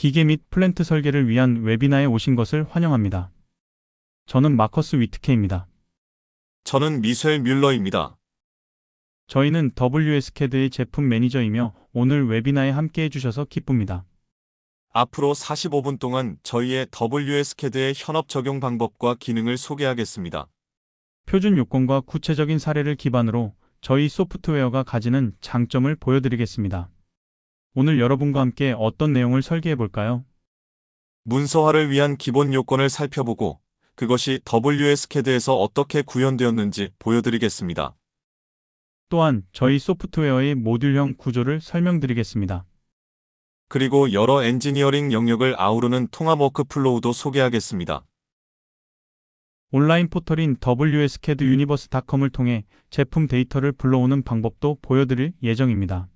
기계 및 플랜트 설계를 위한 웨비나에 오신 것을 환영합니다. 저는 마커스 위트케입니다. 저는 미셸 뮬러입니다. 저희는 WSCAD의 제품 매니저이며 오늘 웨비나에 함께 해주셔서 기쁩니다. 앞으로 45분 동안 저희의 WSCAD의 현업 적용 방법과 기능을 소개하겠습니다. 표준 요건과 구체적인 사례를 기반으로 저희 소프트웨어가 가지는 장점을 보여드리겠습니다. 오늘 여러분과 함께 어떤 내용을 설계해 볼까요? 문서화를 위한 기본 요건을 살펴보고 그것이 WSCAD에서 어떻게 구현되었는지 보여드리겠습니다. 또한 저희 소프트웨어의 모듈형 구조를 설명드리겠습니다. 그리고 여러 엔지니어링 영역을 아우르는 통합 워크플로우도 소개하겠습니다. 온라인 포털인 WSCADUniverse.com을 통해 제품 데이터를 불러오는 방법도 보여드릴 예정입니다.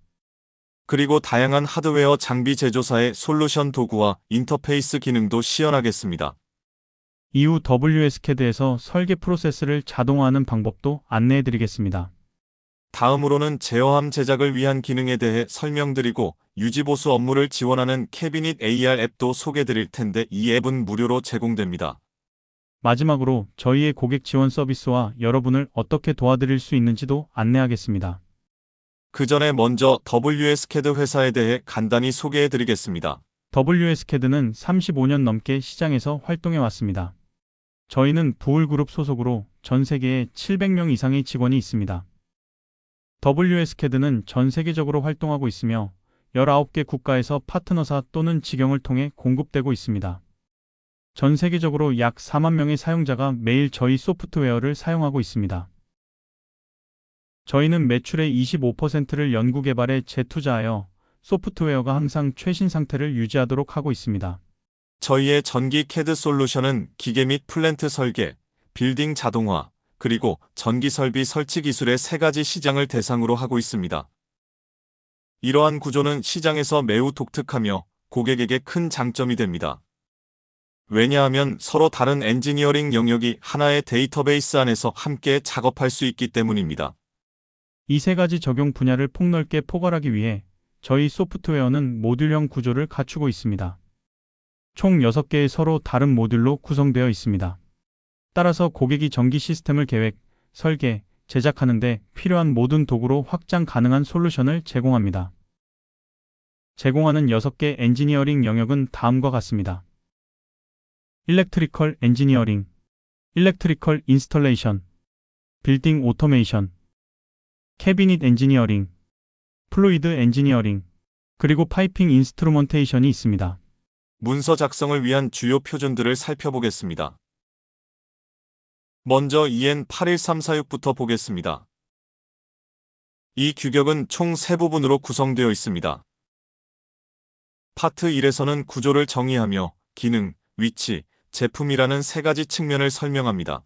그리고 다양한 하드웨어 장비 제조사의 솔루션 도구와 인터페이스 기능도 시연하겠습니다. 이후 WSCAD에서 설계 프로세스를 자동화하는 방법도 안내해드리겠습니다. 다음으로는 제어함 제작을 위한 기능에 대해 설명드리고 유지보수 업무를 지원하는 캐비닛 AR 앱도 소개드릴 텐데 이 앱은 무료로 제공됩니다. 마지막으로 저희의 고객 지원 서비스와 여러분을 어떻게 도와드릴 수 있는지도 안내하겠습니다. 그 전에 먼저 WSCAD 회사에 대해 간단히 소개해드리겠습니다. WSCAD는 35년 넘게 시장에서 활동해 왔습니다. 저희는 부울그룹 소속으로 전 세계에 700명 이상의 직원이 있습니다. WSCAD는 전 세계적으로 활동하고 있으며 19개 국가에서 파트너사 또는 직영을 통해 공급되고 있습니다. 전 세계적으로 약 4만 명의 사용자가 매일 저희 소프트웨어를 사용하고 있습니다. 저희는 매출의 25%를 연구개발에 재투자하여 소프트웨어가 항상 최신 상태를 유지하도록 하고 있습니다. 저희의 전기 CAD 솔루션은 기계 및 플랜트 설계, 빌딩 자동화, 그리고 전기 설비 설치 기술의 세 가지 시장을 대상으로 하고 있습니다. 이러한 구조는 시장에서 매우 독특하며 고객에게 큰 장점이 됩니다. 왜냐하면 서로 다른 엔지니어링 영역이 하나의 데이터베이스 안에서 함께 작업할 수 있기 때문입니다. 이 세 가지 적용 분야를 폭넓게 포괄하기 위해 저희 소프트웨어는 모듈형 구조를 갖추고 있습니다. 총 6개의 서로 다른 모듈로 구성되어 있습니다. 따라서 고객이 전기 시스템을 계획, 설계, 제작하는 데 필요한 모든 도구로 확장 가능한 솔루션을 제공합니다. 제공하는 6개 엔지니어링 영역은 다음과 같습니다. 일렉트리컬 엔지니어링, 일렉트리컬 인스톨레이션, 빌딩 오토메이션, 캐비닛 엔지니어링, 플루이드 엔지니어링, 그리고 파이핑 인스트루먼테이션이 있습니다. 문서 작성을 위한 주요 표준들을 살펴보겠습니다. 먼저 EN81346부터 보겠습니다. 이 규격은 총 3부분으로 구성되어 있습니다. 파트 1에서는 구조를 정의하며 기능, 위치, 제품이라는 세 가지 측면을 설명합니다.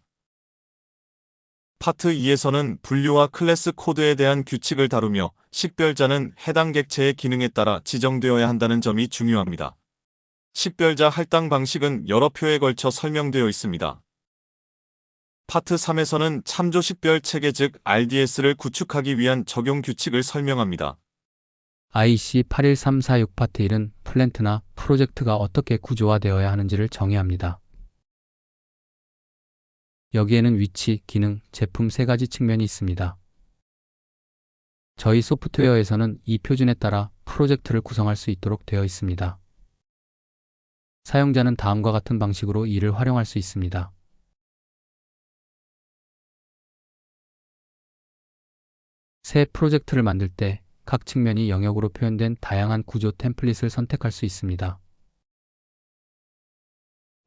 파트 2에서는 분류와 클래스 코드에 대한 규칙을 다루며 식별자는 해당 객체의 기능에 따라 지정되어야 한다는 점이 중요합니다. 식별자 할당 방식은 여러 표에 걸쳐 설명되어 있습니다. 파트 3에서는 참조 식별 체계 즉 RDS를 구축하기 위한 적용 규칙을 설명합니다. IC81346 파트 1은 플랜트나 프로젝트가 어떻게 구조화되어야 하는지를 정의합니다. 여기에는 위치, 기능, 제품 세 가지 측면이 있습니다. 저희 소프트웨어에서는 이 표준에 따라 프로젝트를 구성할 수 있도록 되어 있습니다. 사용자는 다음과 같은 방식으로 이를 활용할 수 있습니다. 새 프로젝트를 만들 때 각 측면이 영역으로 표현된 다양한 구조 템플릿을 선택할 수 있습니다.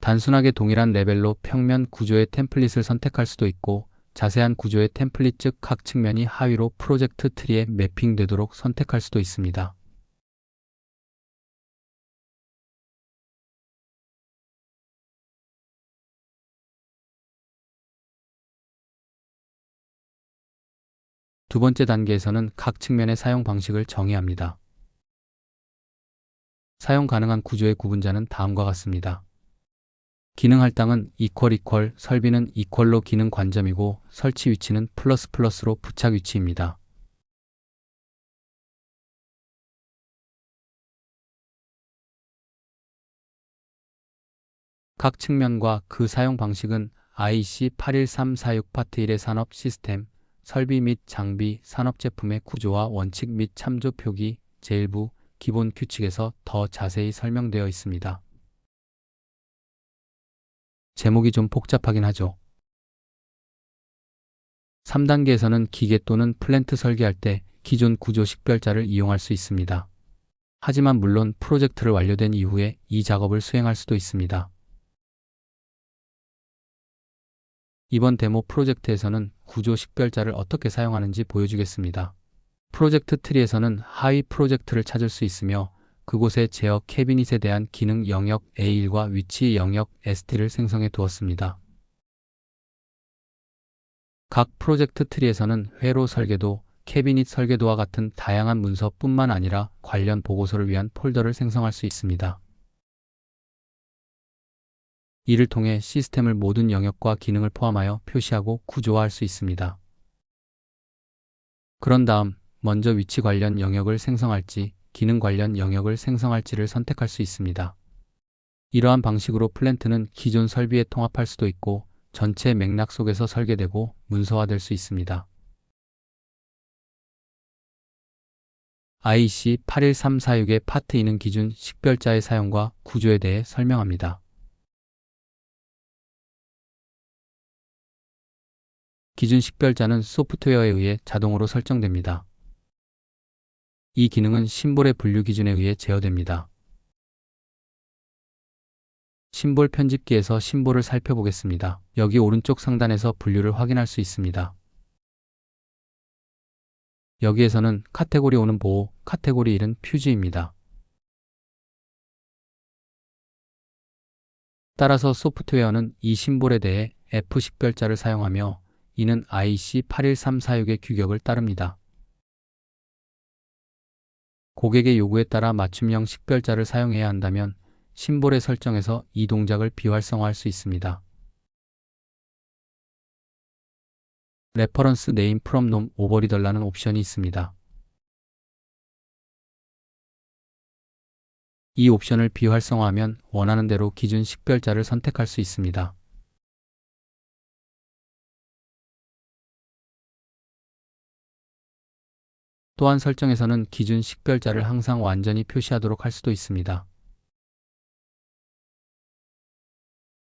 단순하게 동일한 레벨로 평면 구조의 템플릿을 선택할 수도 있고 자세한 구조의 템플릿 즉 각 측면이 하위로 프로젝트 트리에 매핑되도록 선택할 수도 있습니다. 두 번째 단계에서는 각 측면의 사용 방식을 정의합니다. 사용 가능한 구조의 구분자는 다음과 같습니다. 기능 할당은 설비는 로 기능 관점이고 설치 위치는 로 부착 위치입니다. 각 측면과 그 사용 방식은 IEC 81346 파트 1의 산업 시스템, 설비 및 장비, 산업 제품의 구조와 원칙 및 참조 표기, 제1부 기본 규칙에서 더 자세히 설명되어 있습니다. 제목이 좀 복잡하긴 하죠. 3단계에서는 기계 또는 플랜트 설계할 때 기존 구조 식별자를 이용할 수 있습니다. 하지만 물론 프로젝트를 완료된 이후에 이 작업을 수행할 수도 있습니다. 이번 데모 프로젝트에서는 구조 식별자를 어떻게 사용하는지 보여주겠습니다. 프로젝트 트리에서는 하위 프로젝트를 찾을 수 있으며 그곳에 제어 캐비닛에 대한 기능 영역 A1과 위치 영역 ST를 생성해 두었습니다. 각 프로젝트 트리에서는 회로 설계도, 캐비닛 설계도와 같은 다양한 문서뿐만 아니라 관련 보고서를 위한 폴더를 생성할 수 있습니다. 이를 통해 시스템을 모든 영역과 기능을 포함하여 표시하고 구조화할 수 있습니다. 그런 다음 먼저 위치 관련 영역을 생성할지, 기능 관련 영역을 생성할지를 선택할 수 있습니다. 이러한 방식으로 플랜트는 기존 설비에 통합할 수도 있고 전체 맥락 속에서 설계되고 문서화될 수 있습니다. IEC 81346의 파트 2는 기준 식별자의 사용과 구조에 대해 설명합니다. 기준 식별자는 소프트웨어에 의해 자동으로 설정됩니다. 이 기능은 심볼의 분류 기준에 의해 제어됩니다. 심볼 편집기에서 심볼을 살펴보겠습니다. 여기 오른쪽 상단에서 분류를 확인할 수 있습니다. 여기에서는 카테고리 5는 보호, 카테고리 1은 퓨즈입니다. 따라서 소프트웨어는 이 심볼에 대해 F 식별자를 사용하며 이는 IEC 81346의 규격을 따릅니다. 고객의 요구에 따라 맞춤형 식별자를 사용해야 한다면 심볼의 설정에서 이 동작을 비활성화할 수 있습니다. 레퍼런스 네임 프롬 놈 오버리더라는 옵션이 있습니다. 이 옵션을 비활성화하면 원하는 대로 기준 식별자를 선택할 수 있습니다. 또한 설정에서는 기준 식별자를 항상 완전히 표시하도록 할 수도 있습니다.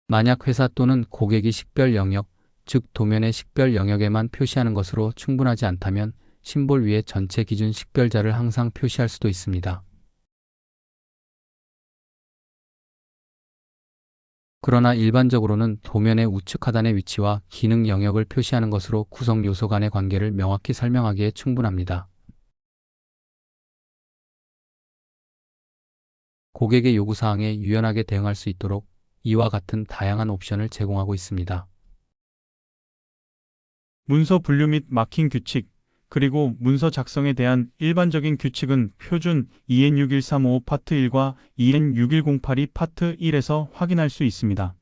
만약 회사 또는 고객이 식별 영역, 즉 도면의 식별 영역에만 표시하는 것으로 충분하지 않다면 심볼 위에 전체 기준 식별자를 항상 표시할 수도 있습니다. 그러나 일반적으로는 도면의 우측 하단의 위치와 기능 영역을 표시하는 것으로 구성 요소 간의 관계를 명확히 설명하기에 충분합니다. 고객의 요구사항에 유연하게 대응할 수 있도록 이와 같은 다양한 옵션을 제공하고 있습니다. 문서 분류 및 마킹 규칙, 그리고 문서 작성에 대한 일반적인 규칙은 표준 EN61355 파트 1과 EN61082 파트 1에서 확인할 수 있습니다.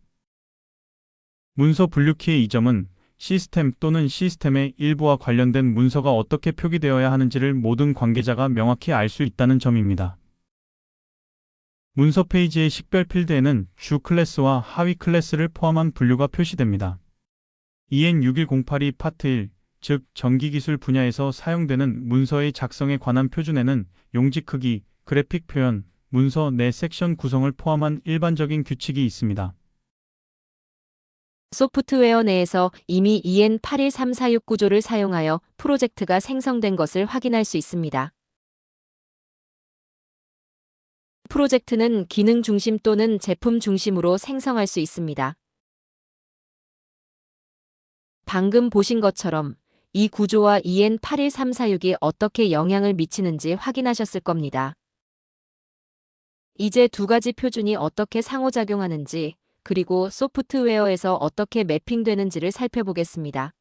문서 분류키의 이점은 시스템 또는 시스템의 일부와 관련된 문서가 어떻게 표기되어야 하는지를 모든 관계자가 명확히 알 수 있다는 점입니다. 문서 페이지의 식별 필드에는 주 클래스와 하위 클래스를 포함한 분류가 표시됩니다. EN61082 파트 1, 즉 전기기술 분야에서 사용되는 문서의 작성에 관한 표준에는 용지 크기, 그래픽 표현, 문서 내 섹션 구성을 포함한 일반적인 규칙이 있습니다. 소프트웨어 내에서 이미 EN81346 구조를 사용하여 프로젝트가 생성된 것을 확인할 수 있습니다. 프로젝트는 기능 중심 또는 제품 중심으로 생성할 수 있습니다. 방금 보신 것처럼 이 구조와 EN81346이 어떻게 영향을 미치는지 확인하셨을 겁니다. 이제 두 가지 표준이 어떻게 상호작용하는지, 그리고 소프트웨어에서 어떻게 매핑되는지를 살펴보겠습니다.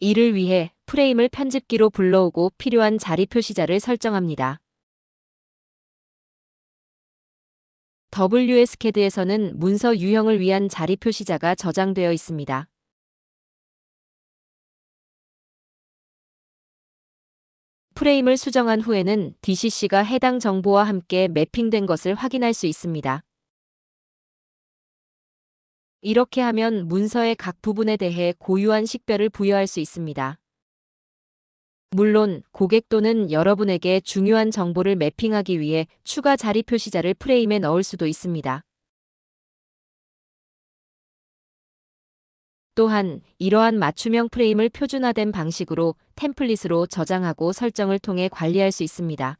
이를 위해 프레임을 편집기로 불러오고 필요한 자리 표시자를 설정합니다. WSCAD에서는 문서 유형을 위한 자리 표시자가 저장되어 있습니다. 프레임을 수정한 후에는 DCC가 해당 정보와 함께 매핑된 것을 확인할 수 있습니다. 이렇게 하면 문서의 각 부분에 대해 고유한 식별을 부여할 수 있습니다. 물론 고객 또는 여러분에게 중요한 정보를 매핑하기 위해 추가 자리 표시자를 프레임에 넣을 수도 있습니다. 또한 이러한 맞춤형 프레임을 표준화된 방식으로 템플릿으로 저장하고 설정을 통해 관리할 수 있습니다.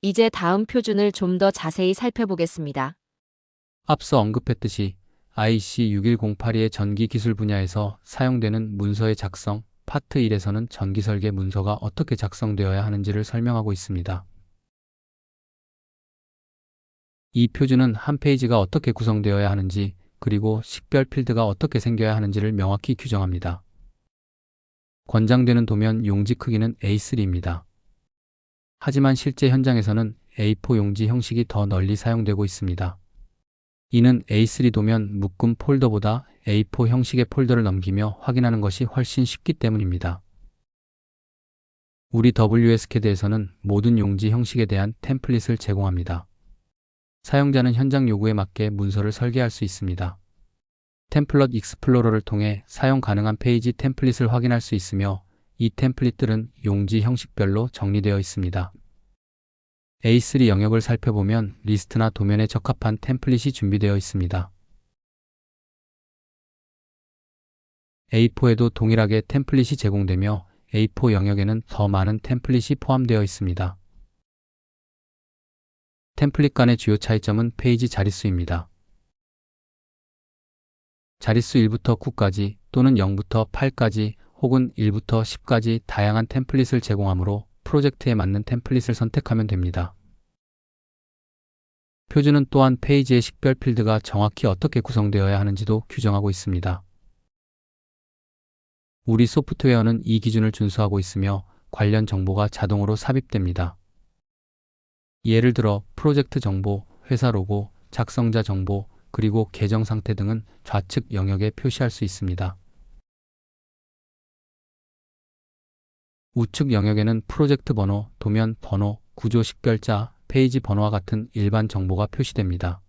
이제 다음 표준을 좀 더 자세히 살펴보겠습니다. 앞서 언급했듯이 IC61082의 전기 기술 분야에서 사용되는 문서의 작성, 파트 1에서는 전기 설계 문서가 어떻게 작성되어야 하는지를 설명하고 있습니다. 이 표준은 한 페이지가 어떻게 구성되어야 하는지, 그리고 식별 필드가 어떻게 생겨야 하는지를 명확히 규정합니다. 권장되는 도면 용지 크기는 A3입니다. 하지만 실제 현장에서는 A4 용지 형식이 더 널리 사용되고 있습니다. 이는 A3 도면 묶음 폴더보다 A4 형식의 폴더를 넘기며 확인하는 것이 훨씬 쉽기 때문입니다. 우리 WSCAD에서는 모든 용지 형식에 대한 템플릿을 제공합니다. 사용자는 현장 요구에 맞게 문서를 설계할 수 있습니다. 템플릿 익스플로러를 통해 사용 가능한 페이지 템플릿을 확인할 수 있으며 이 템플릿들은 용지 형식별로 정리되어 있습니다. A3 영역을 살펴보면 리스트나 도면에 적합한 템플릿이 준비되어 있습니다. A4에도 동일하게 템플릿이 제공되며 A4 영역에는 더 많은 템플릿이 포함되어 있습니다. 템플릿 간의 주요 차이점은 페이지 자릿수입니다. 자릿수 1부터 9까지 또는 0부터 8까지 혹은 1부터 10까지 다양한 템플릿을 제공하므로 프로젝트에 맞는 템플릿을 선택하면 됩니다. 표준은 또한 페이지의 식별 필드가 정확히 어떻게 구성되어야 하는지도 규정하고 있습니다. 우리 소프트웨어는 이 기준을 준수하고 있으며 관련 정보가 자동으로 삽입됩니다. 예를 들어 프로젝트 정보, 회사 로고, 작성자 정보, 그리고 계정 상태 등은 좌측 영역에 표시할 수 있습니다. 우측 영역에는 프로젝트 번호, 도면 번호, 구조 식별자, 페이지 번호와 같은 일반 정보가 표시됩니다.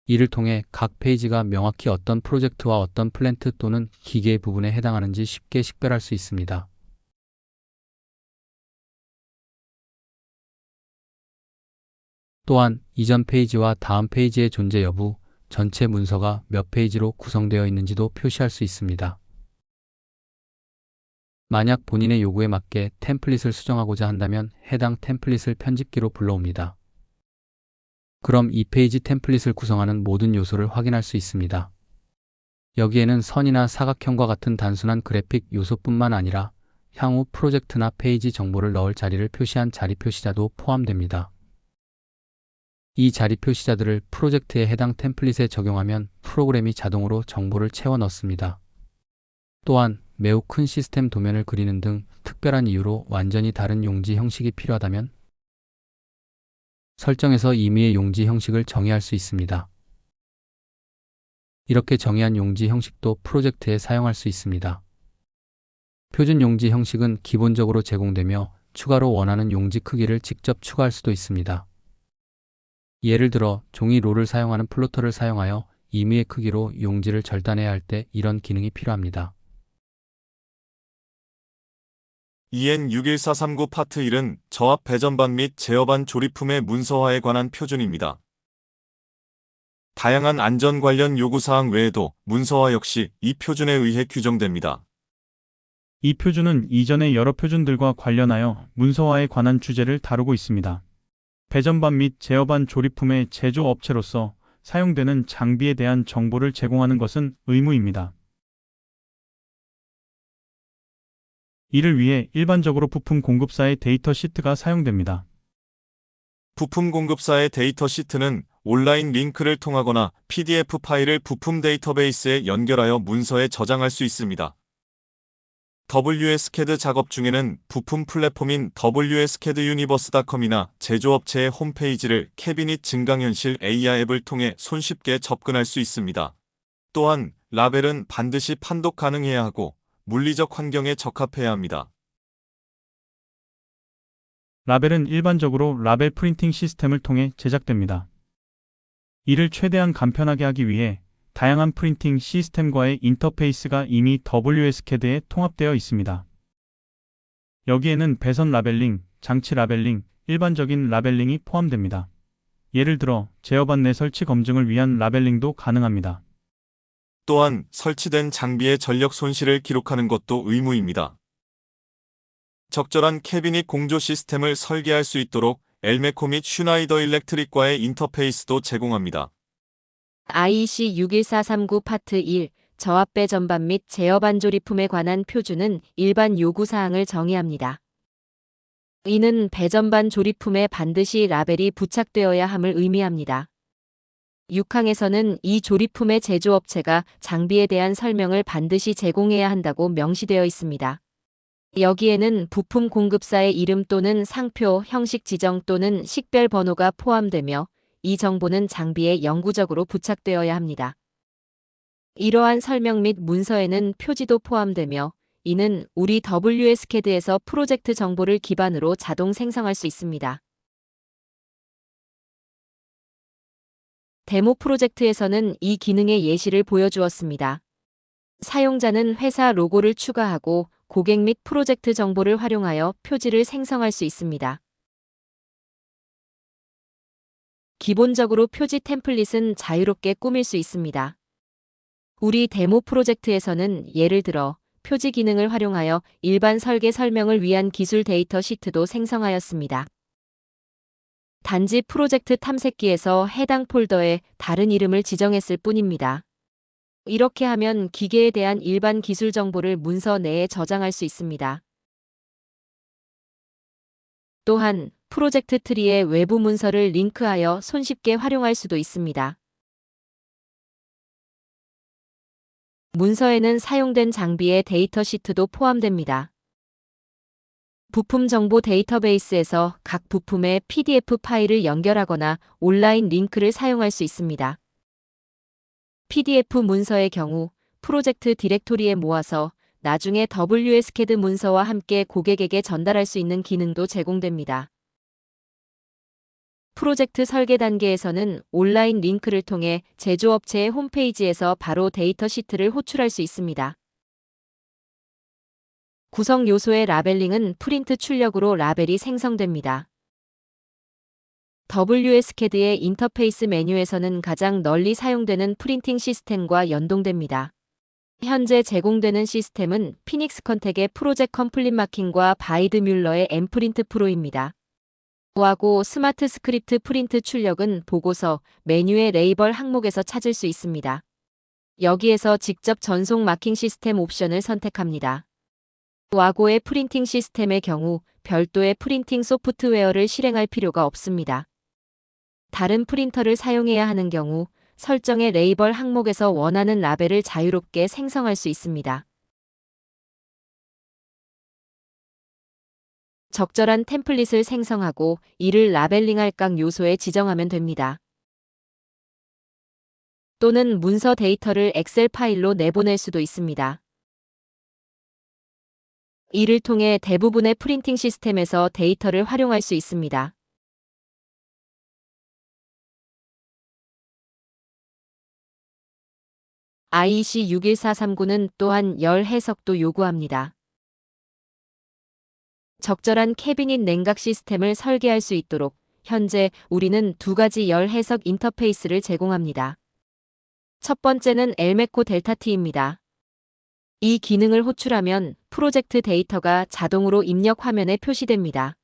이를 통해 각 페이지가 명확히 어떤 프로젝트와 어떤 플랜트 또는 기계 부분에 해당하는지 쉽게 식별할 수 있습니다. 또한 이전 페이지와 다음 페이지의 존재 여부, 전체 문서가 몇 페이지로 구성되어 있는지도 표시할 수 있습니다. 만약 본인의 요구에 맞게 템플릿을 수정하고자 한다면 해당 템플릿을 편집기로 불러옵니다. 그럼 이 페이지 템플릿을 구성하는 모든 요소를 확인할 수 있습니다. 여기에는 선이나 사각형과 같은 단순한 그래픽 요소뿐만 아니라 향후 프로젝트나 페이지 정보를 넣을 자리를 표시한 자리 표시자도 포함됩니다. 이 자리 표시자들을 프로젝트에 해당 템플릿에 적용하면 프로그램이 자동으로 정보를 채워 넣습니다. 또한 매우 큰 시스템 도면을 그리는 등 특별한 이유로 완전히 다른 용지 형식이 필요하다면 설정에서 임의의 용지 형식을 정의할 수 있습니다. 이렇게 정의한 용지 형식도 프로젝트에 사용할 수 있습니다. 표준 용지 형식은 기본적으로 제공되며 추가로 원하는 용지 크기를 직접 추가할 수도 있습니다. 예를 들어 종이 롤을 사용하는 플로터를 사용하여 임의의 크기로 용지를 절단해야 할 때 이런 기능이 필요합니다. EN61439 파트 1은 저압 배전반 및 제어반 조립품의 문서화에 관한 표준입니다. 다양한 안전 관련 요구사항 외에도 문서화 역시 이 표준에 의해 규정됩니다. 이 표준은 이전의 여러 표준들과 관련하여 문서화에 관한 주제를 다루고 있습니다. 배전반 및 제어반 조립품의 제조업체로서 사용되는 장비에 대한 정보를 제공하는 것은 의무입니다. 이를 위해 일반적으로 부품 공급사의 데이터 시트가 사용됩니다. 부품 공급사의 데이터 시트는 온라인 링크를 통하거나 PDF 파일을 부품 데이터베이스에 연결하여 문서에 저장할 수 있습니다. WSCAD 작업 중에는 부품 플랫폼인 WSCADUniverse.com이나 제조업체의 홈페이지를 캐비닛 증강현실 AR 앱을 통해 손쉽게 접근할 수 있습니다. 또한 라벨은 반드시 판독 가능해야 하고 물리적 환경에 적합해야 합니다. 라벨은 일반적으로 라벨 프린팅 시스템을 통해 제작됩니다. 이를 최대한 간편하게 하기 위해 다양한 프린팅 시스템과의 인터페이스가 이미 WSCAD에 통합되어 있습니다. 여기에는 배선 라벨링, 장치 라벨링, 일반적인 라벨링이 포함됩니다. 예를 들어 제어 안내 설치 검증을 위한 라벨링도 가능합니다. 또한 설치된 장비의 전력 손실을 기록하는 것도 의무입니다. 적절한 캐비닛 공조 시스템을 설계할 수 있도록 엘메코 및 슈나이더 일렉트릭과의 인터페이스도 제공합니다. IEC 61439 파트 1 저압배 전반 및 제어반 조립품에 관한 표준은 일반 요구사항을 정의합니다. 이는 배전반 조립품에 반드시 라벨이 부착되어야 함을 의미합니다. 6항에서는 이 조립품의 제조업체가 장비에 대한 설명을 반드시 제공해야 한다고 명시되어 있습니다. 여기에는 부품 공급사의 이름 또는 상표, 형식 지정 또는 식별 번호가 포함되며 이 정보는 장비에 영구적으로 부착되어야 합니다. 이러한 설명 및 문서에는 표지도 포함되며 이는 우리 WSCAD에서 프로젝트 정보를 기반으로 자동 생성할 수 있습니다. 데모 프로젝트에서는 이 기능의 예시를 보여주었습니다. 사용자는 회사 로고를 추가하고 고객 및 프로젝트 정보를 활용하여 표지를 생성할 수 있습니다. 기본적으로 표지 템플릿은 자유롭게 꾸밀 수 있습니다. 우리 데모 프로젝트에서는 예를 들어 표지 기능을 활용하여 일반 설계 설명을 위한 기술 데이터 시트도 생성하였습니다. 단지 프로젝트 탐색기에서 해당 폴더에 다른 이름을 지정했을 뿐입니다. 이렇게 하면 기계에 대한 일반 기술 정보를 문서 내에 저장할 수 있습니다. 또한 프로젝트 트리의 외부 문서를 링크하여 손쉽게 활용할 수도 있습니다. 문서에는 사용된 장비의 데이터 시트도 포함됩니다. 부품 정보 데이터베이스에서 각 부품의 PDF 파일을 연결하거나 온라인 링크를 사용할 수 있습니다. PDF 문서의 경우 프로젝트 디렉토리에 모아서 나중에 WSCAD 문서와 함께 고객에게 전달할 수 있는 기능도 제공됩니다. 프로젝트 설계 단계에서는 온라인 링크를 통해 제조업체의 홈페이지에서 바로 데이터 시트를 호출할 수 있습니다. 구성 요소의 라벨링은 프린트 출력으로 라벨이 생성됩니다. WSCAD의 인터페이스 메뉴에서는 가장 널리 사용되는 프린팅 시스템과 연동됩니다. 현재 제공되는 시스템은 피닉스 컨텍의 프로젝트 컴플릿 마킹과 바이드 뮬러의 엠프린트 프로입니다. 하고 스마트 스크립트 프린트 출력은 보고서 메뉴의 레이벌 항목에서 찾을 수 있습니다. 여기에서 직접 전송 마킹 시스템 옵션을 선택합니다. 와고의 프린팅 시스템의 경우 별도의 프린팅 소프트웨어를 실행할 필요가 없습니다. 다른 프린터를 사용해야 하는 경우 설정의 레이벌 항목에서 원하는 라벨을 자유롭게 생성할 수 있습니다. 적절한 템플릿을 생성하고 이를 라벨링할 각 요소에 지정하면 됩니다. 또는 문서 데이터를 엑셀 파일로 내보낼 수도 있습니다. 이를 통해 대부분의 프린팅 시스템에서 데이터를 활용할 수 있습니다. IEC 61439는 또한 열 해석도 요구합니다. 적절한 캐비닛 냉각 시스템을 설계할 수 있도록 현재 우리는 두 가지 열 해석 인터페이스를 제공합니다. 첫 번째는 엘메코 델타 T입니다. 이 기능을 호출하면 프로젝트 데이터가 자동으로 입력 화면에 표시됩니다.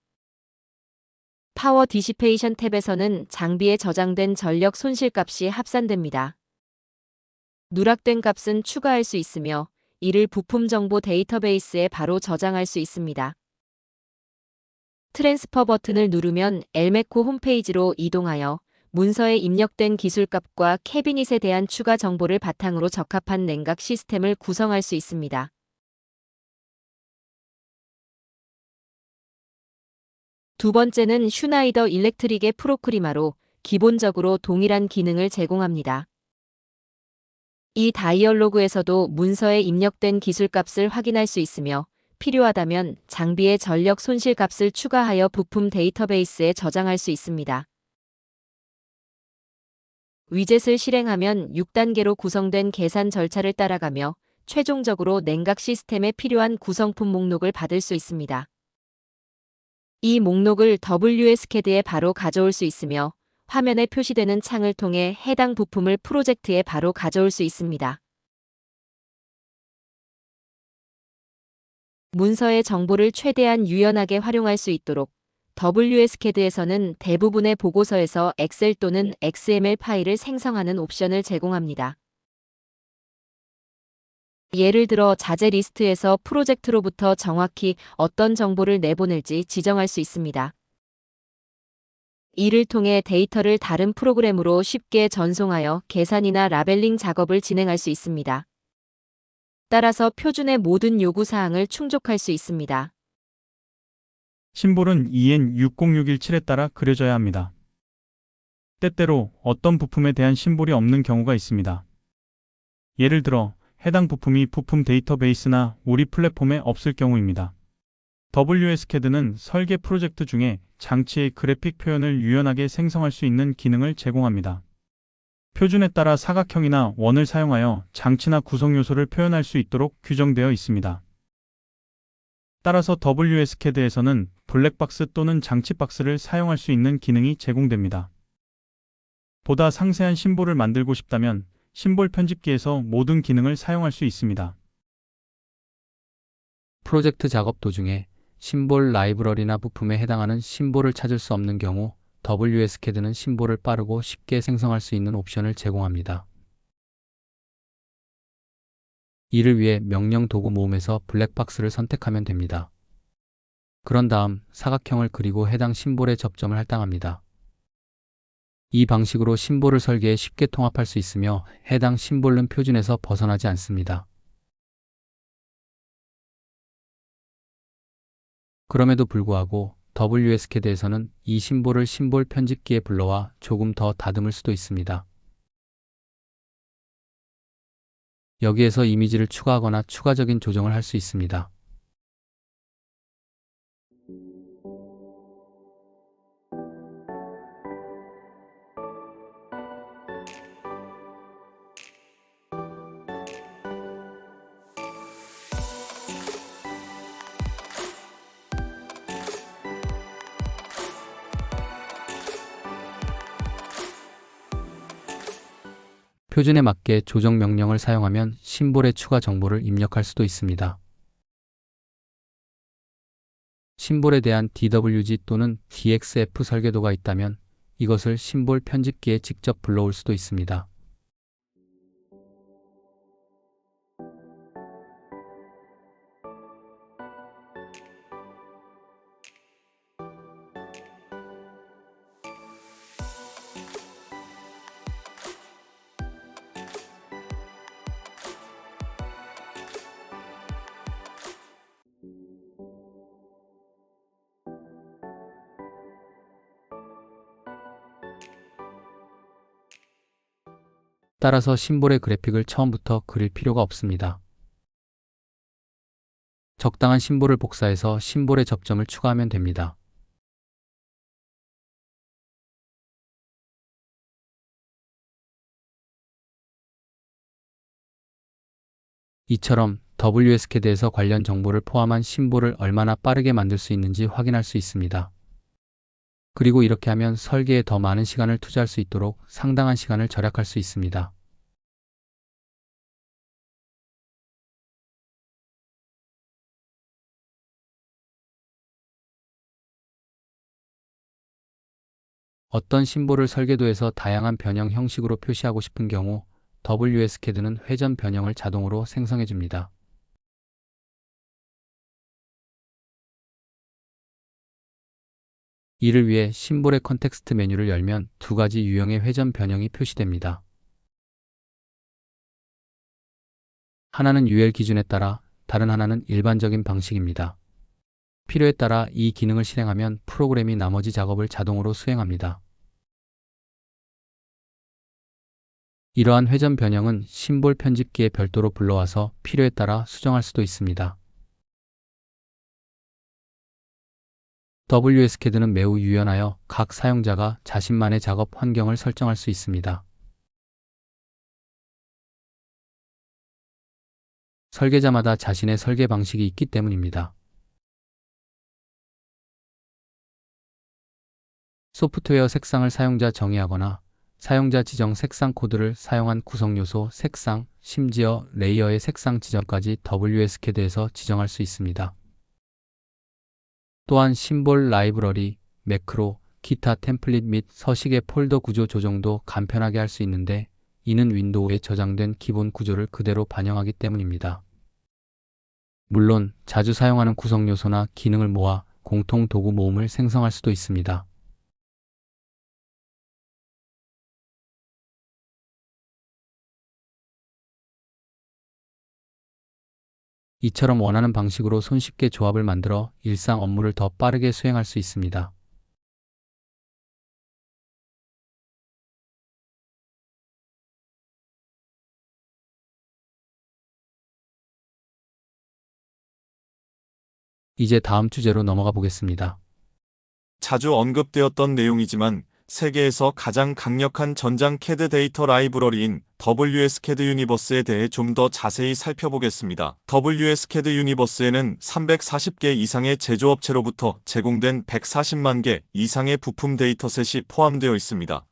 파워 디시페이션 탭에서는 장비에 저장된 전력 손실값이 합산됩니다. 누락된 값은 추가할 수 있으며 이를 부품 정보 데이터베이스에 바로 저장할 수 있습니다. 트랜스퍼 버튼을 누르면 엘메코 홈페이지로 이동하여 문서에 입력된 기술값과 캐비닛에 대한 추가 정보를 바탕으로 적합한 냉각 시스템을 구성할 수 있습니다. 두 번째는 슈나이더 일렉트릭의 프로크리마로 기본적으로 동일한 기능을 제공합니다. 이 다이얼로그에서도 문서에 입력된 기술값을 확인할 수 있으며 필요하다면 장비의 전력 손실 값을 추가하여 부품 데이터베이스에 저장할 수 있습니다. 위젯을 실행하면 6단계로 구성된 계산 절차를 따라가며 최종적으로 냉각 시스템에 필요한 구성품 목록을 받을 수 있습니다. 이 목록을 WSCAD에 바로 가져올 수 있으며 화면에 표시되는 창을 통해 해당 부품을 프로젝트에 바로 가져올 수 있습니다. 문서의 정보를 최대한 유연하게 활용할 수 있도록 WSCAD에서는 대부분의 보고서에서 엑셀 또는 XML 파일을 생성하는 옵션을 제공합니다. 예를 들어 자재 리스트에서 프로젝트로부터 정확히 어떤 정보를 내보낼지 지정할 수 있습니다. 이를 통해 데이터를 다른 프로그램으로 쉽게 전송하여 계산이나 라벨링 작업을 진행할 수 있습니다. 따라서 표준의 모든 요구사항을 충족할 수 있습니다. 심볼은 EN60617에 따라 그려져야 합니다. 때때로 어떤 부품에 대한 심볼이 없는 경우가 있습니다. 예를 들어 해당 부품이 부품 데이터베이스나 우리 플랫폼에 없을 경우입니다. WSCAD는 설계 프로젝트 중에 장치의 그래픽 표현을 유연하게 생성할 수 있는 기능을 제공합니다. 표준에 따라 사각형이나 원을 사용하여 장치나 구성 요소를 표현할 수 있도록 규정되어 있습니다. 따라서 WSCAD에서는 블랙박스 또는 장치박스를 사용할 수 있는 기능이 제공됩니다. 보다 상세한 심볼을 만들고 싶다면 심볼 편집기에서 모든 기능을 사용할 수 있습니다. 프로젝트 작업 도중에 심볼 라이브러리나 부품에 해당하는 심볼을 찾을 수 없는 경우 WSCAD는 심볼을 빠르고 쉽게 생성할 수 있는 옵션을 제공합니다. 이를 위해 명령 도구 모음에서 블랙박스를 선택하면 됩니다. 그런 다음 사각형을 그리고 해당 심볼에 접점을 할당합니다. 이 방식으로 심볼을 설계에 쉽게 통합할 수 있으며 해당 심볼은 표준에서 벗어나지 않습니다. 그럼에도 불구하고 WSCAD에서는 이 심볼을 심볼 편집기에 불러와 조금 더 다듬을 수도 있습니다. 여기에서 이미지를 추가하거나 추가적인 조정을 할 수 있습니다. 표준에 맞게 조정 명령을 사용하면 심볼에 추가 정보를 입력할 수도 있습니다. 심볼에 대한 DWG 또는 DXF 설계도가 있다면 이것을 심볼 편집기에 직접 불러올 수도 있습니다. 따라서 심볼의 그래픽을 처음부터 그릴 필요가 없습니다. 적당한 심볼을 복사해서 심볼의 접점을 추가하면 됩니다. 이처럼 WSCAD에서 관련 정보를 포함한 심볼을 얼마나 빠르게 만들 수 있는지 확인할 수 있습니다. 그리고 이렇게 하면 설계에 더 많은 시간을 투자할 수 있도록 상당한 시간을 절약할 수 있습니다. 어떤 심볼을 설계도에서 다양한 변형 형식으로 표시하고 싶은 경우 WSCAD는 회전 변형을 자동으로 생성해 줍니다. 이를 위해 심볼의 컨텍스트 메뉴를 열면 두 가지 유형의 회전 변형이 표시됩니다. 하나는 UL 기준에 따라, 다른 하나는 일반적인 방식입니다. 필요에 따라 이 기능을 실행하면 프로그램이 나머지 작업을 자동으로 수행합니다. 이러한 회전 변형은 심볼 편집기에 별도로 불러와서 필요에 따라 수정할 수도 있습니다. WSCAD는 매우 유연하여 각 사용자가 자신만의 작업 환경을 설정할 수 있습니다. 설계자마다 자신의 설계 방식이 있기 때문입니다. 소프트웨어 색상을 사용자 정의하거나 사용자 지정 색상 코드를 사용한 구성 요소, 색상, 심지어 레이어의 색상 지정까지 WSCAD에서 지정할 수 있습니다. 또한 심볼 라이브러리, 매크로, 기타 템플릿 및 서식의 폴더 구조 조정도 간편하게 할 수 있는데 이는 윈도우에 저장된 기본 구조를 그대로 반영하기 때문입니다. 물론 자주 사용하는 구성 요소나 기능을 모아 공통 도구 모음을 생성할 수도 있습니다. 이처럼 원하는 방식으로 손쉽게 조합을 만들어 일상 업무를 더 빠르게 수행할 수 있습니다. 이제 다음 주제로 넘어가 보겠습니다. 자주 언급되었던 내용이지만 세계에서 가장 강력한 전장 CAD 데이터 라이브러리인 WSCAD 유니버스에 대해 좀 더 자세히 살펴보겠습니다. WSCAD 유니버스에는 340개 이상의 제조업체로부터 제공된 140만 개 이상의 부품 데이터셋이 포함되어 있습니다.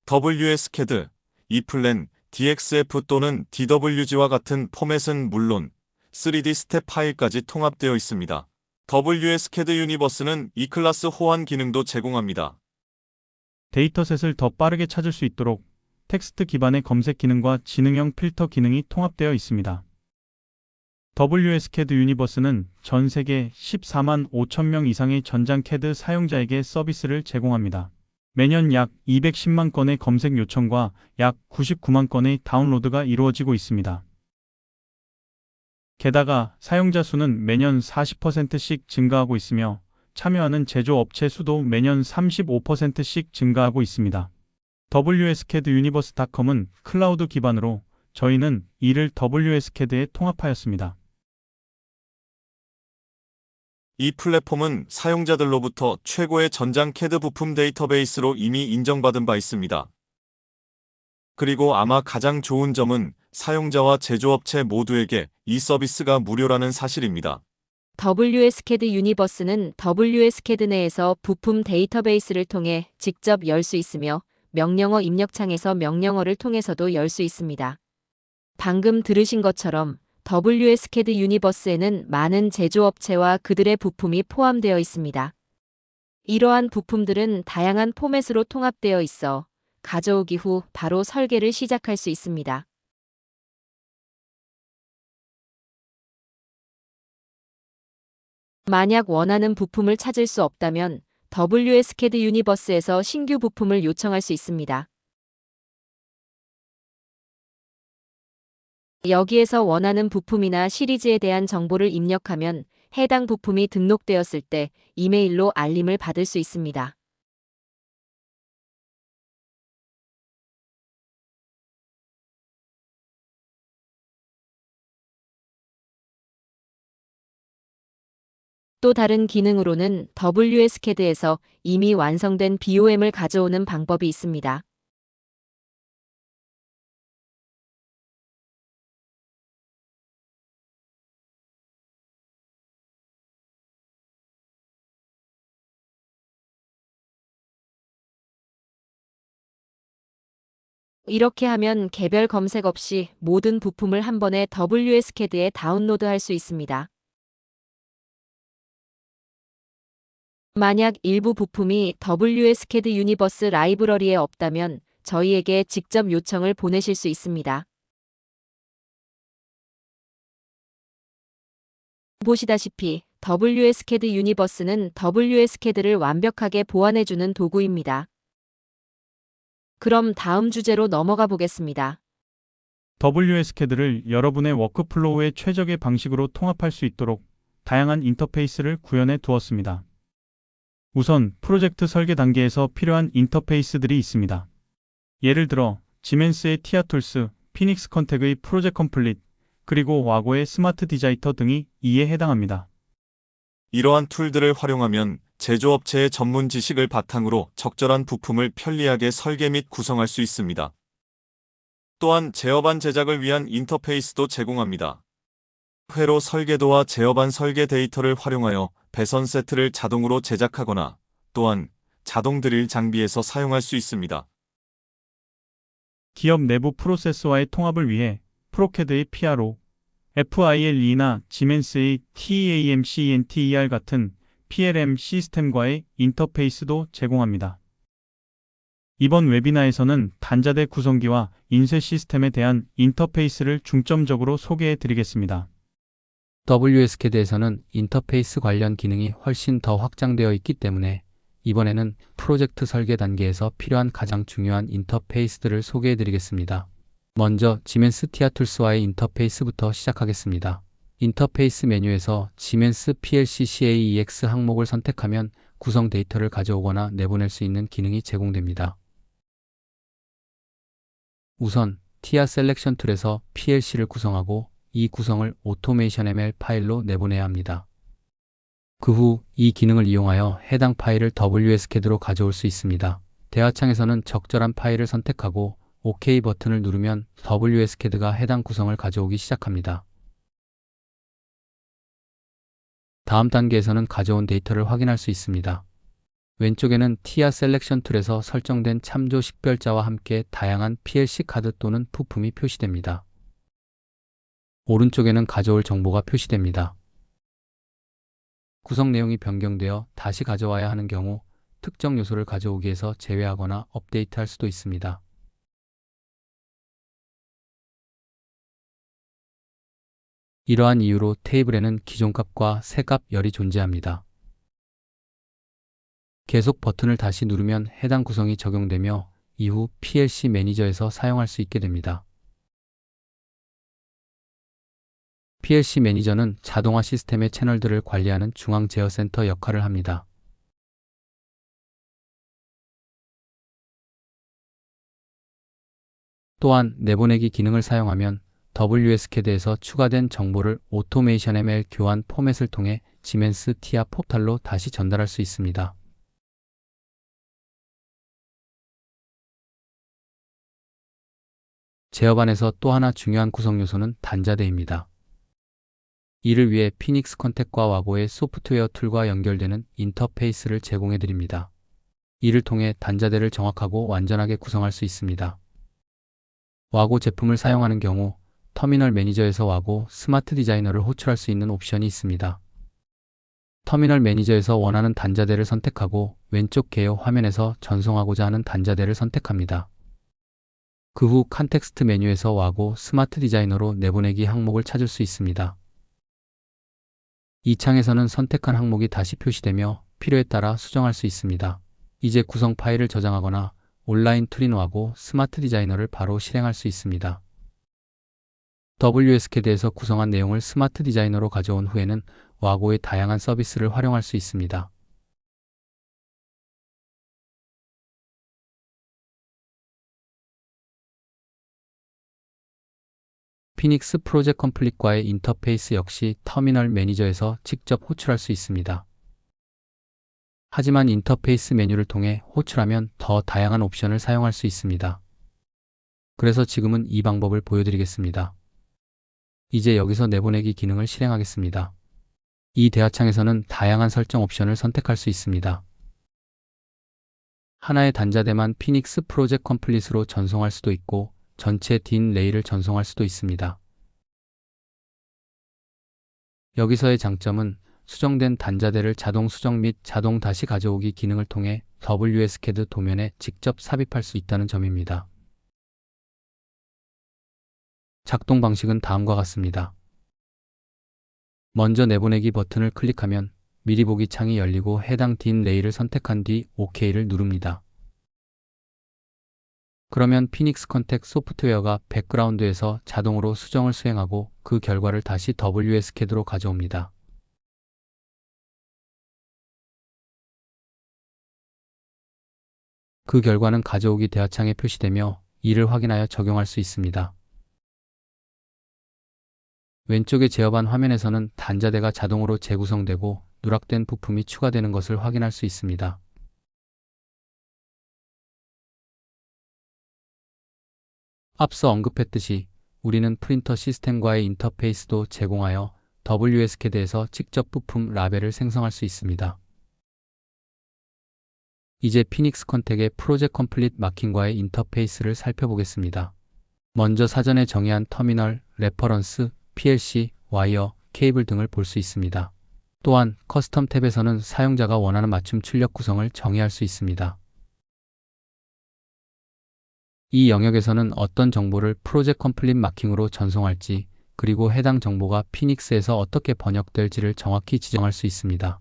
WSCAD, e플랜, DXF 또는 DWG와 같은 포맷은 물론 3D 스텝 파일까지 통합되어 있습니다. WSCAD 유니버스는 E클래스 호환 기능도 제공합니다. 데이터셋을 더 빠르게 찾을 수 있도록 텍스트 기반의 검색 기능과 지능형 필터 기능이 통합되어 있습니다. WSCAD 유니버스는 전 세계 14만 5천 명 이상의 전장 CAD 사용자에게 서비스를 제공합니다. 매년 약 210만 건의 검색 요청과 약 99만 건의 다운로드가 이루어지고 있습니다. 게다가 사용자 수는 매년 40%씩 증가하고 있으며 참여하는 제조업체 수도 매년 35%씩 증가하고 있습니다. WSCAD-Universe.com은 클라우드 기반으로 저희는 이를 WSCAD에 통합하였습니다. 이 플랫폼은 사용자들로부터 최고의 전장 CAD 부품 데이터베이스로 이미 인정받은 바 있습니다. 그리고 아마 가장 좋은 점은 사용자와 제조업체 모두에게 이 서비스가 무료라는 사실입니다. WSCAD 유니버스는 WSCAD 내에서 부품 데이터베이스를 통해 직접 열 수 있으며 명령어 입력창에서 명령어를 통해서도 열 수 있습니다. 방금 들으신 것처럼 WSCAD 유니버스에는 많은 제조업체와 그들의 부품이 포함되어 있습니다. 이러한 부품들은 다양한 포맷으로 통합되어 있어 가져오기 후 바로 설계를 시작할 수 있습니다. 만약 원하는 부품을 찾을 수 없다면 WSCAD 유니버스에서 신규 부품을 요청할 수 있습니다. 여기에서 원하는 부품이나 시리즈에 대한 정보를 입력하면 해당 부품이 등록되었을 때 이메일로 알림을 받을 수 있습니다. 또 다른 기능으로는 WSCAD에서 이미 완성된 BOM을 가져오는 방법이 있습니다. 이렇게 하면 개별 검색 없이 모든 부품을 한 번에 WSCAD에 다운로드할 수 있습니다. 만약 일부 부품이 WSCAD 유니버스 라이브러리에 없다면 저희에게 직접 요청을 보내실 수 있습니다. 보시다시피 WSCAD 유니버스는 WSCAD를 완벽하게 보완해주는 도구입니다. 그럼 다음 주제로 넘어가 보겠습니다. WSCAD를 여러분의 워크플로우에 최적의 방식으로 통합할 수 있도록 다양한 인터페이스를 구현해 두었습니다. 우선 프로젝트 설계 단계에서 필요한 인터페이스들이 있습니다. 예를 들어 지멘스의 티아툴스, 피닉스 컨택의 프로젝트 컴플릿, 그리고 와고의 스마트 디자이터 등이 이에 해당합니다. 이러한 툴들을 활용하면 제조업체의 전문 지식을 바탕으로 적절한 부품을 편리하게 설계 및 구성할 수 있습니다. 또한 제어반 제작을 위한 인터페이스도 제공합니다. 회로 설계도와 제어반 설계 데이터를 활용하여 배선 세트를 자동으로 제작하거나 또한 자동 드릴 장비에서 사용할 수 있습니다. 기업 내부 프로세스와의 통합을 위해 프로캐드의 PRO, FILE나 지멘스의 TAMCENTER 같은 PLM 시스템과의 인터페이스도 제공합니다. 이번 웨비나에서는 단자대 구성기와 인쇄 시스템에 대한 인터페이스를 중점적으로 소개해 드리겠습니다. WSCAD에서는 인터페이스 관련 기능이 훨씬 더 확장되어 있기 때문에 이번에는 프로젝트 설계 단계에서 필요한 가장 중요한 인터페이스들을 소개해 드리겠습니다. 먼저 지멘스 티아툴스와의 인터페이스부터 시작하겠습니다. 인터페이스 메뉴에서 지멘스 PLC CAEX 항목을 선택하면 구성 데이터를 가져오거나 내보낼 수 있는 기능이 제공됩니다. 우선 TIA 셀렉션 툴에서 PLC를 구성하고 이 구성을 오토메이션 ML 파일로 내보내야 합니다. 그 후 이 기능을 이용하여 해당 파일을 WSCAD로 가져올 수 있습니다. 대화창에서는 적절한 파일을 선택하고 OK 버튼을 누르면 WSCAD가 해당 구성을 가져오기 시작합니다. 다음 단계에서는 가져온 데이터를 확인할 수 있습니다. 왼쪽에는 TIA 셀렉션 툴에서 설정된 참조 식별자와 함께 다양한 PLC 카드 또는 부품이 표시됩니다. 오른쪽에는 가져올 정보가 표시됩니다. 구성 내용이 변경되어 다시 가져와야 하는 경우 특정 요소를 가져오기에서 제외하거나 업데이트할 수도 있습니다. 이러한 이유로 테이블에는 기존 값과 새 값 열이 존재합니다. 계속 버튼을 다시 누르면 해당 구성이 적용되며 이후 PLC 매니저에서 사용할 수 있게 됩니다. PLC 매니저는 자동화 시스템의 채널들을 관리하는 중앙 제어 센터 역할을 합니다. 또한 내보내기 기능을 사용하면 WSCAD에서 추가된 정보를 오토메이션 ML 교환 포맷을 통해 지멘스 TIA 포탈로 다시 전달할 수 있습니다. 제어반에서 또 하나 중요한 구성 요소는 단자대입니다. 이를 위해 피닉스 컨택과 와고의 소프트웨어 툴과 연결되는 인터페이스를 제공해 드립니다. 이를 통해 단자대를 정확하고 완전하게 구성할 수 있습니다. 와고 제품을 사용하는 경우 터미널 매니저에서 와고 스마트 디자이너를 호출할 수 있는 옵션이 있습니다. 터미널 매니저에서 원하는 단자대를 선택하고 왼쪽 개요 화면에서 전송하고자 하는 단자대를 선택합니다. 그 후 컨텍스트 메뉴에서 와고 스마트 디자이너로 내보내기 항목을 찾을 수 있습니다. 이 창에서는 선택한 항목이 다시 표시되며 필요에 따라 수정할 수 있습니다. 이제 구성 파일을 저장하거나 온라인 툴인 와고 스마트 디자이너를 바로 실행할 수 있습니다. WSCAD에서 구성한 내용을 스마트 디자이너로 가져온 후에는 와고의 다양한 서비스를 활용할 수 있습니다. 피닉스 프로젝트 컴플릿과의 인터페이스 역시 터미널 매니저에서 직접 호출할 수 있습니다. 하지만 인터페이스 메뉴를 통해 호출하면 더 다양한 옵션을 사용할 수 있습니다. 그래서 지금은 이 방법을 보여드리겠습니다. 이제 여기서 내보내기 기능을 실행하겠습니다. 이 대화창에서는 다양한 설정 옵션을 선택할 수 있습니다. 하나의 단자대만 피닉스 프로젝트 컴플릿으로 전송할 수도 있고 전체 DIN 레이를 전송할 수도 있습니다. 여기서의 장점은 수정된 단자대를 자동 수정 및 자동 다시 가져오기 기능을 통해 WSCAD 도면에 직접 삽입할 수 있다는 점입니다. 작동 방식은 다음과 같습니다. 먼저 내보내기 버튼을 클릭하면 미리 보기 창이 열리고 해당 딘 레이를 선택한 뒤 OK를 누릅니다. 그러면 피닉스 컨택 소프트웨어가 백그라운드에서 자동으로 수정을 수행하고 그 결과를 다시 WSCAD로 가져옵니다. 그 결과는 가져오기 대화창에 표시되며 이를 확인하여 적용할 수 있습니다. 왼쪽의 제어반 화면에서는 단자대가 자동으로 재구성되고 누락된 부품이 추가되는 것을 확인할 수 있습니다. 앞서 언급했듯이 우리는 프린터 시스템과의 인터페이스도 제공하여 WSCAD에서 직접 부품 라벨을 생성할 수 있습니다. 이제 피닉스 컨택의 프로젝트 컴플릿 마킹과의 인터페이스를 살펴보겠습니다. 먼저 사전에 정의한 터미널, 레퍼런스, PLC, 와이어, 케이블 등을 볼 수 있습니다. 또한 커스텀 탭에서는 사용자가 원하는 맞춤 출력 구성을 정의할 수 있습니다. 이 영역에서는 어떤 정보를 프로젝트 컴플릿 마킹으로 전송할지, 그리고 해당 정보가 피닉스에서 어떻게 번역될지를 정확히 지정할 수 있습니다.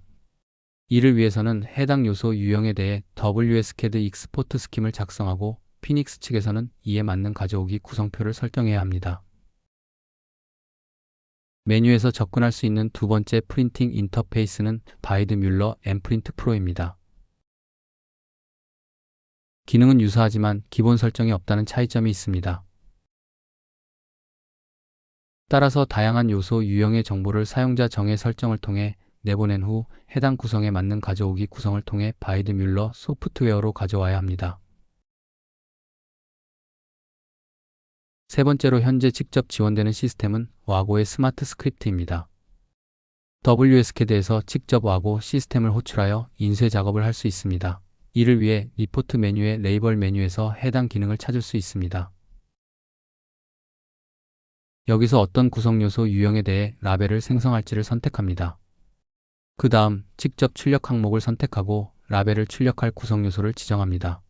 이를 위해서는 해당 요소 유형에 대해 WSCAD 익스포트 스킴을 작성하고 피닉스 측에서는 이에 맞는 가져오기 구성표를 설정해야 합니다. 메뉴에서 접근할 수 있는 두 번째 프린팅 인터페이스는 바이드뮬러 엠프린트 프로입니다. 기능은 유사하지만 기본 설정이 없다는 차이점이 있습니다. 따라서 다양한 요소 유형의 정보를 사용자 정의 설정을 통해 내보낸 후 해당 구성에 맞는 가져오기 구성을 통해 바이드뮬러 소프트웨어로 가져와야 합니다. 세 번째로 현재 직접 지원되는 시스템은 와고의 스마트 스크립트입니다. WSCAD에서 직접 와고 시스템을 호출하여 인쇄 작업을 할 수 있습니다. 이를 위해 리포트 메뉴의 레이벌 메뉴에서 해당 기능을 찾을 수 있습니다. 여기서 어떤 구성 요소 유형에 대해 라벨을 생성할지를 선택합니다. 그 다음 직접 출력 항목을 선택하고 라벨을 출력할 구성 요소를 지정합니다.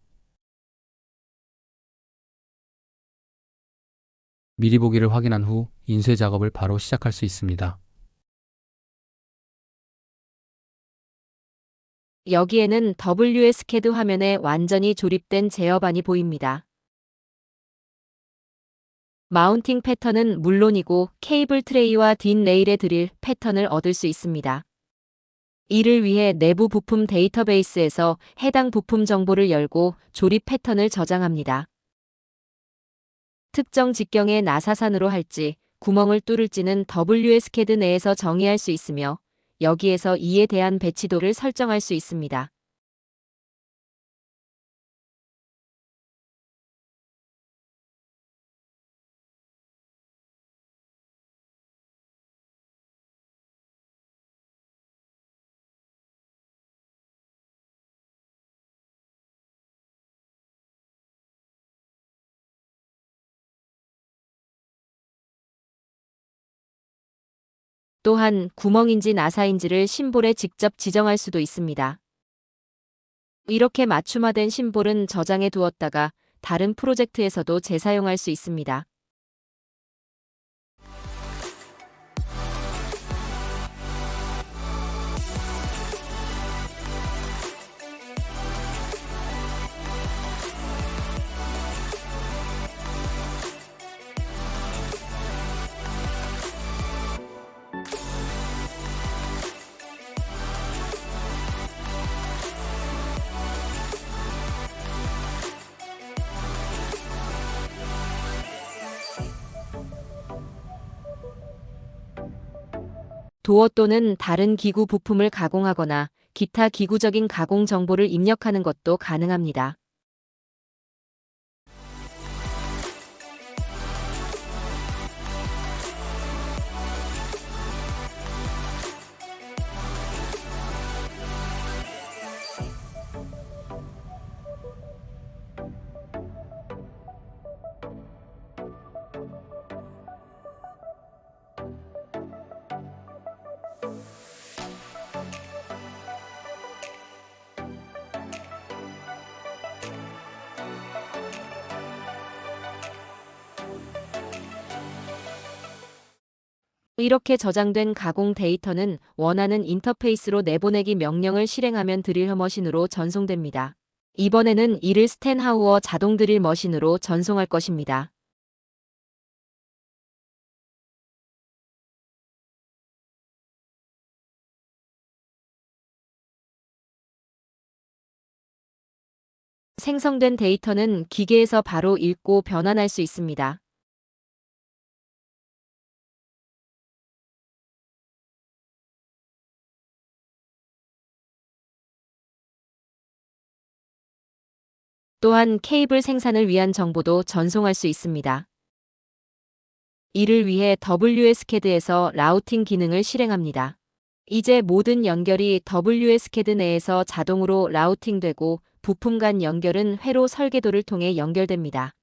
미리 보기를 확인한 후 인쇄 작업을 바로 시작할 수 있습니다. 여기에는 WSCAD 화면에 완전히 조립된 제어반이 보입니다. 마운팅 패턴은 물론이고 케이블 트레이와 딘 레일에 드릴 패턴을 얻을 수 있습니다. 이를 위해 내부 부품 데이터베이스에서 해당 부품 정보를 열고 조립 패턴을 저장합니다. 특정 직경의 나사산으로 할지, 구멍을 뚫을지는 WSCAD 내에서 정의할 수 있으며 여기에서 이에 대한 배치도를 설정할 수 있습니다. 또한 구멍인지 나사인지를 심볼에 직접 지정할 수도 있습니다. 이렇게 맞춤화된 심볼은 저장해 두었다가 다른 프로젝트에서도 재사용할 수 있습니다. 도어 또는 다른 기구 부품을 가공하거나 기타 기구적인 가공 정보를 입력하는 것도 가능합니다. 이렇게 저장된 가공 데이터는 원하는 인터페이스로 내보내기 명령을 실행하면 드릴 머신으로 전송됩니다. 이번에는 이를 스탠하우어 자동 드릴 머신으로 전송할 것입니다. 생성된 데이터는 기계에서 바로 읽고 변환할 수 있습니다. 또한 케이블 생산을 위한 정보도 전송할 수 있습니다. 이를 위해 WSCAD에서 라우팅 기능을 실행합니다. 이제 모든 연결이 WSCAD 내에서 자동으로 라우팅되고 부품 간 연결은 회로 설계도를 통해 연결됩니다.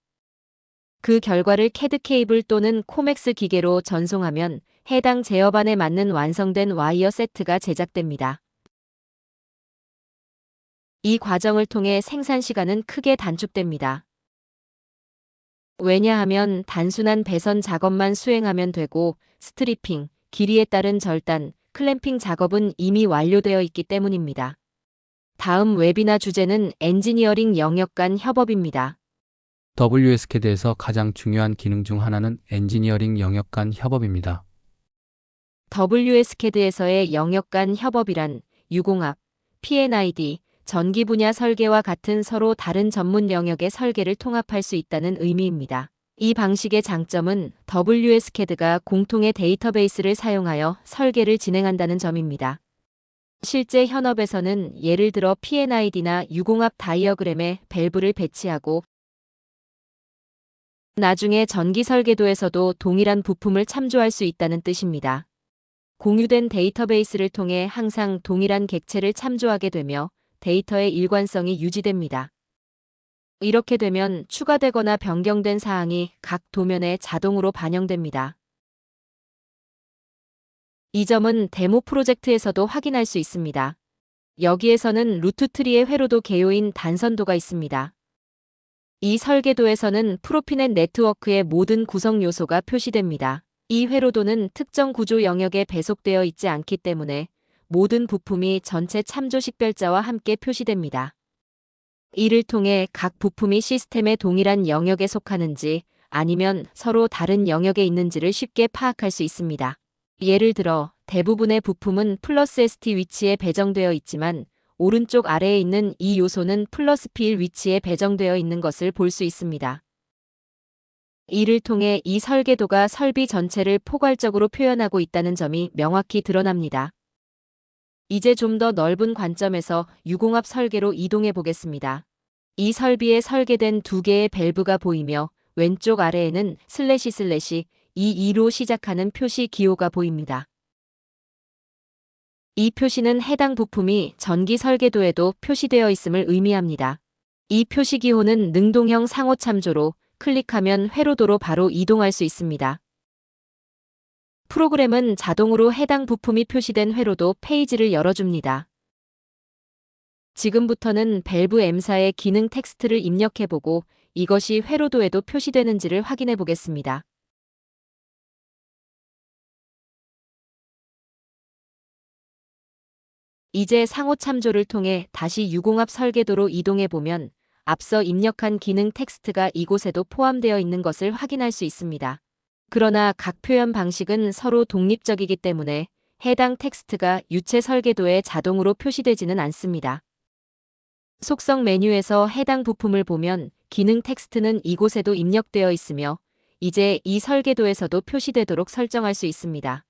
그 결과를 CAD 케이블 또는 코맥스 기계로 전송하면 해당 제어반에 맞는 완성된 와이어 세트가 제작됩니다. 이 과정을 통해 생산 시간은 크게 단축됩니다. 왜냐하면 단순한 배선 작업만 수행하면 되고 스트리핑, 길이에 따른 절단, 클램핑 작업은 이미 완료되어 있기 때문입니다. 다음 웨비나 주제는 엔지니어링 영역 간 협업입니다. WSCAD에서 가장 중요한 기능 중 하나는 엔지니어링 영역 간 협업입니다. WSCAD에서의 영역 간 협업이란 유공합, P&ID, 전기 분야 설계와 같은 서로 다른 전문 영역의 설계를 통합할 수 있다는 의미입니다. 이 방식의 장점은 WSCAD가 공통의 데이터베이스를 사용하여 설계를 진행한다는 점입니다. 실제 현업에서는 예를 들어 P&ID나 유공합 다이어그램에 밸브를 배치하고 나중에 전기 설계도에서도 동일한 부품을 참조할 수 있다는 뜻입니다. 공유된 데이터베이스를 통해 항상 동일한 객체를 참조하게 되며 데이터의 일관성이 유지됩니다. 이렇게 되면 추가되거나 변경된 사항이 각 도면에 자동으로 반영됩니다. 이 점은 데모 프로젝트에서도 확인할 수 있습니다. 여기에서는 루트트리의 회로도 개요인 단선도가 있습니다. 이 설계도에서는 프로피넷 네트워크의 모든 구성 요소가 표시됩니다. 이 회로도는 특정 구조 영역에 배속되어 있지 않기 때문에 모든 부품이 전체 참조 식별자와 함께 표시됩니다. 이를 통해 각 부품이 시스템의 동일한 영역에 속하는지 아니면 서로 다른 영역에 있는지를 쉽게 파악할 수 있습니다. 예를 들어 대부분의 부품은 플러스 ST 위치에 배정되어 있지만 오른쪽 아래에 있는 이 요소는 플러스 P1 위치에 배정되어 있는 것을 볼 수 있습니다. 이를 통해 이 설계도가 설비 전체를 포괄적으로 표현하고 있다는 점이 명확히 드러납니다. 이제 좀 더 넓은 관점에서 유공합 설계로 이동해 보겠습니다. 이 설비에 설계된 두 개의 밸브가 보이며 왼쪽 아래에는 //22로 시작하는 표시 기호가 보입니다. 이 표시는 해당 부품이 전기 설계도에도 표시되어 있음을 의미합니다. 이 표시 기호는 능동형 상호 참조로 클릭하면 회로도로 바로 이동할 수 있습니다. 프로그램은 자동으로 해당 부품이 표시된 회로도 페이지를 열어줍니다. 지금부터는 밸브 M사의 기능 텍스트를 입력해보고 이것이 회로도에도 표시되는지를 확인해 보겠습니다. 이제 상호 참조를 통해 다시 유공합 설계도로 이동해보면 앞서 입력한 기능 텍스트가 이곳에도 포함되어 있는 것을 확인할 수 있습니다. 그러나 각 표현 방식은 서로 독립적이기 때문에 해당 텍스트가 유체 설계도에 자동으로 표시되지는 않습니다. 속성 메뉴에서 해당 부품을 보면 기능 텍스트는 이곳에도 입력되어 있으며 이제 이 설계도에서도 표시되도록 설정할 수 있습니다.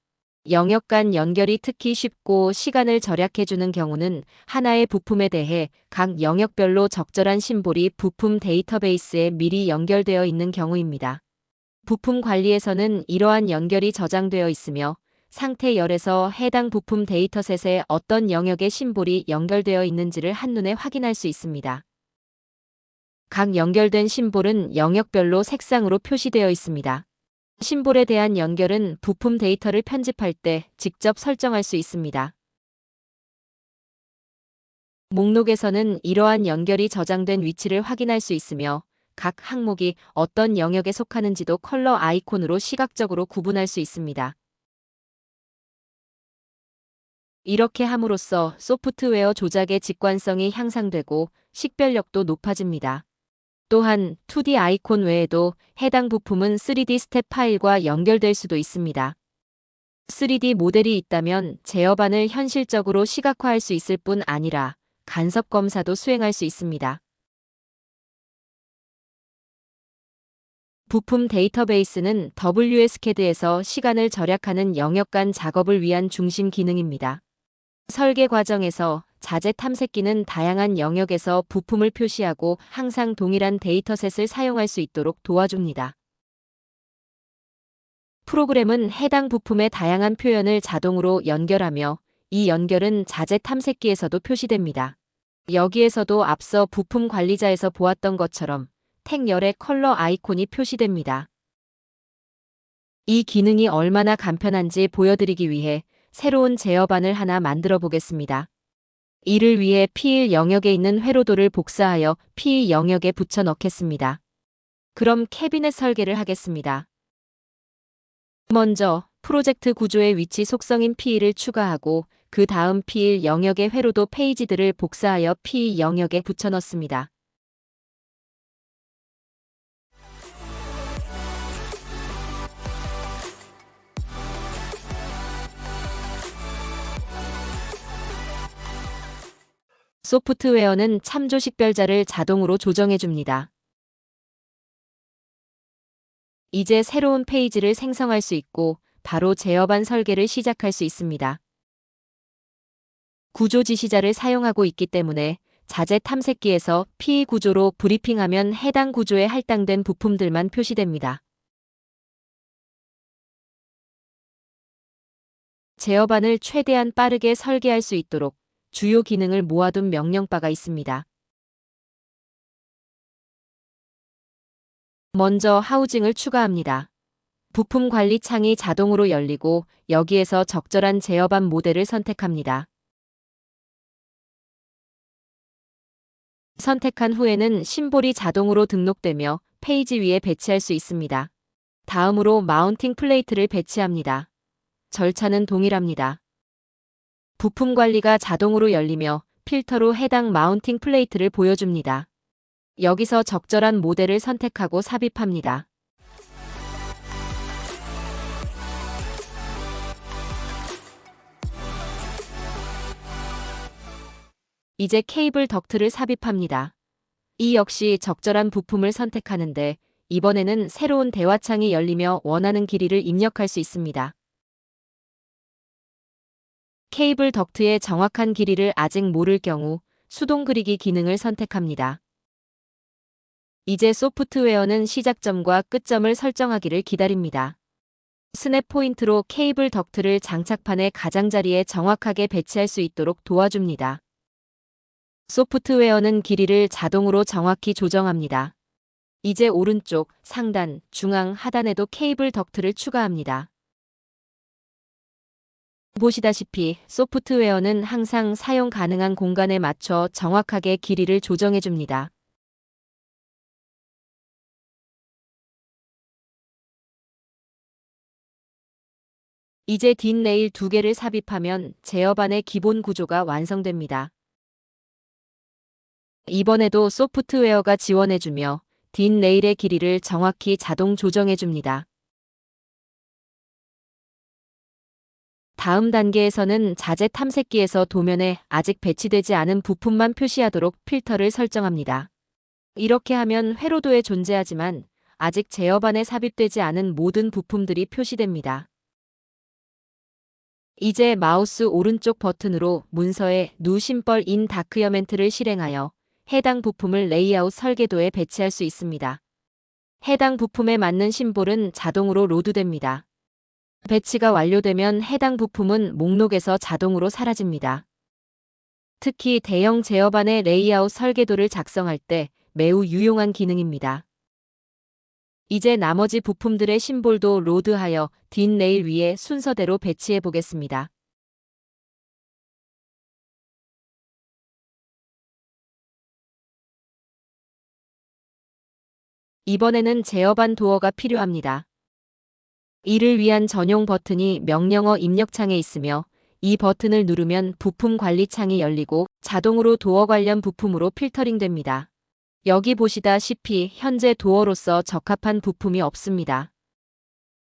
영역 간 연결이 특히 쉽고 시간을 절약해주는 경우는 하나의 부품에 대해 각 영역별로 적절한 심볼이 부품 데이터베이스에 미리 연결되어 있는 경우입니다. 부품 관리에서는 이러한 연결이 저장되어 있으며 상태 열에서 해당 부품 데이터셋에 어떤 영역의 심볼이 연결되어 있는지를 한눈에 확인할 수 있습니다. 각 연결된 심볼은 영역별로 색상으로 표시되어 있습니다. 심볼에 대한 연결은 부품 데이터를 편집할 때 직접 설정할 수 있습니다. 목록에서는 이러한 연결이 저장된 위치를 확인할 수 있으며 각 항목이 어떤 영역에 속하는지도 컬러 아이콘으로 시각적으로 구분할 수 있습니다. 이렇게 함으로써 소프트웨어 조작의 직관성이 향상되고 식별력도 높아집니다. 또한 2D 아이콘 외에도 해당 부품은 3D 스텝 파일과 연결될 수도 있습니다. 3D 모델이 있다면 제어반을 현실적으로 시각화할 수 있을 뿐 아니라 간섭 검사도 수행할 수 있습니다. 부품 데이터베이스는 WSCAD에서 시간을 절약하는 영역 간 작업을 위한 중심 기능입니다. 설계 과정에서 자재 탐색기는 다양한 영역에서 부품을 표시하고 항상 동일한 데이터셋을 사용할 수 있도록 도와줍니다. 프로그램은 해당 부품의 다양한 표현을 자동으로 연결하며 이 연결은 자재 탐색기에서도 표시됩니다. 여기에서도 앞서 부품 관리자에서 보았던 것처럼 택 열의 컬러 아이콘이 표시됩니다. 이 기능이 얼마나 간편한지 보여드리기 위해 새로운 제어반을 하나 만들어 보겠습니다. 이를 위해 P1 영역에 있는 회로도를 복사하여 P2 영역에 붙여 넣겠습니다. 그럼 캐비넷 설계를 하겠습니다. 먼저 프로젝트 구조의 위치 속성인 P1을 추가하고 그 다음 P1 영역의 회로도 페이지들을 복사하여 P2 영역에 붙여 넣습니다. 소프트웨어는 참조 식별자를 자동으로 조정해줍니다. 이제 새로운 페이지를 생성할 수 있고 바로 제어반 설계를 시작할 수 있습니다. 구조 지시자를 사용하고 있기 때문에 자재 탐색기에서 P 구조로 브리핑하면 해당 구조에 할당된 부품들만 표시됩니다. 제어반을 최대한 빠르게 설계할 수 있도록 주요 기능을 모아둔 명령바가 있습니다. 먼저 하우징을 추가합니다. 부품 관리 창이 자동으로 열리고 여기에서 적절한 제어반 모델을 선택합니다. 선택한 후에는 심볼이 자동으로 등록되며 페이지 위에 배치할 수 있습니다. 다음으로 마운팅 플레이트를 배치합니다. 절차는 동일합니다. 부품 관리가 자동으로 열리며 필터로 해당 마운팅 플레이트를 보여줍니다. 여기서 적절한 모델을 선택하고 삽입합니다. 이제 케이블 덕트를 삽입합니다. 이 역시 적절한 부품을 선택하는데 이번에는 새로운 대화창이 열리며 원하는 길이를 입력할 수 있습니다. 케이블 덕트의 정확한 길이를 아직 모를 경우 수동 그리기 기능을 선택합니다. 이제 소프트웨어는 시작점과 끝점을 설정하기를 기다립니다. 스냅 포인트로 케이블 덕트를 장착판의 가장자리에 정확하게 배치할 수 있도록 도와줍니다. 소프트웨어는 길이를 자동으로 정확히 조정합니다. 이제 오른쪽, 상단, 중앙, 하단에도 케이블 덕트를 추가합니다. 보시다시피 소프트웨어는 항상 사용 가능한 공간에 맞춰 정확하게 길이를 조정해줍니다. 이제 뒷레일 2개를 삽입하면 제어반의 기본 구조가 완성됩니다. 이번에도 소프트웨어가 지원해주며 뒷레일의 길이를 정확히 자동 조정해줍니다. 다음 단계에서는 자재 탐색기에서 도면에 아직 배치되지 않은 부품만 표시하도록 필터를 설정합니다. 이렇게 하면 회로도에 존재하지만 아직 제어반에 삽입되지 않은 모든 부품들이 표시됩니다. 이제 마우스 오른쪽 버튼으로 문서에 New Symbol in Document를 실행하여 해당 부품을 레이아웃 설계도에 배치할 수 있습니다. 해당 부품에 맞는 심볼은 자동으로 로드됩니다. 배치가 완료되면 해당 부품은 목록에서 자동으로 사라집니다. 특히 대형 제어반의 레이아웃 설계도를 작성할 때 매우 유용한 기능입니다. 이제 나머지 부품들의 심볼도 로드하여 뒷레일 위에 순서대로 배치해 보겠습니다. 이번에는 제어반 도어가 필요합니다. 이를 위한 전용 버튼이 명령어 입력창에 있으며 이 버튼을 누르면 부품 관리 창이 열리고 자동으로 도어 관련 부품으로 필터링 됩니다. 여기 보시다시피 현재 도어로서 적합한 부품이 없습니다.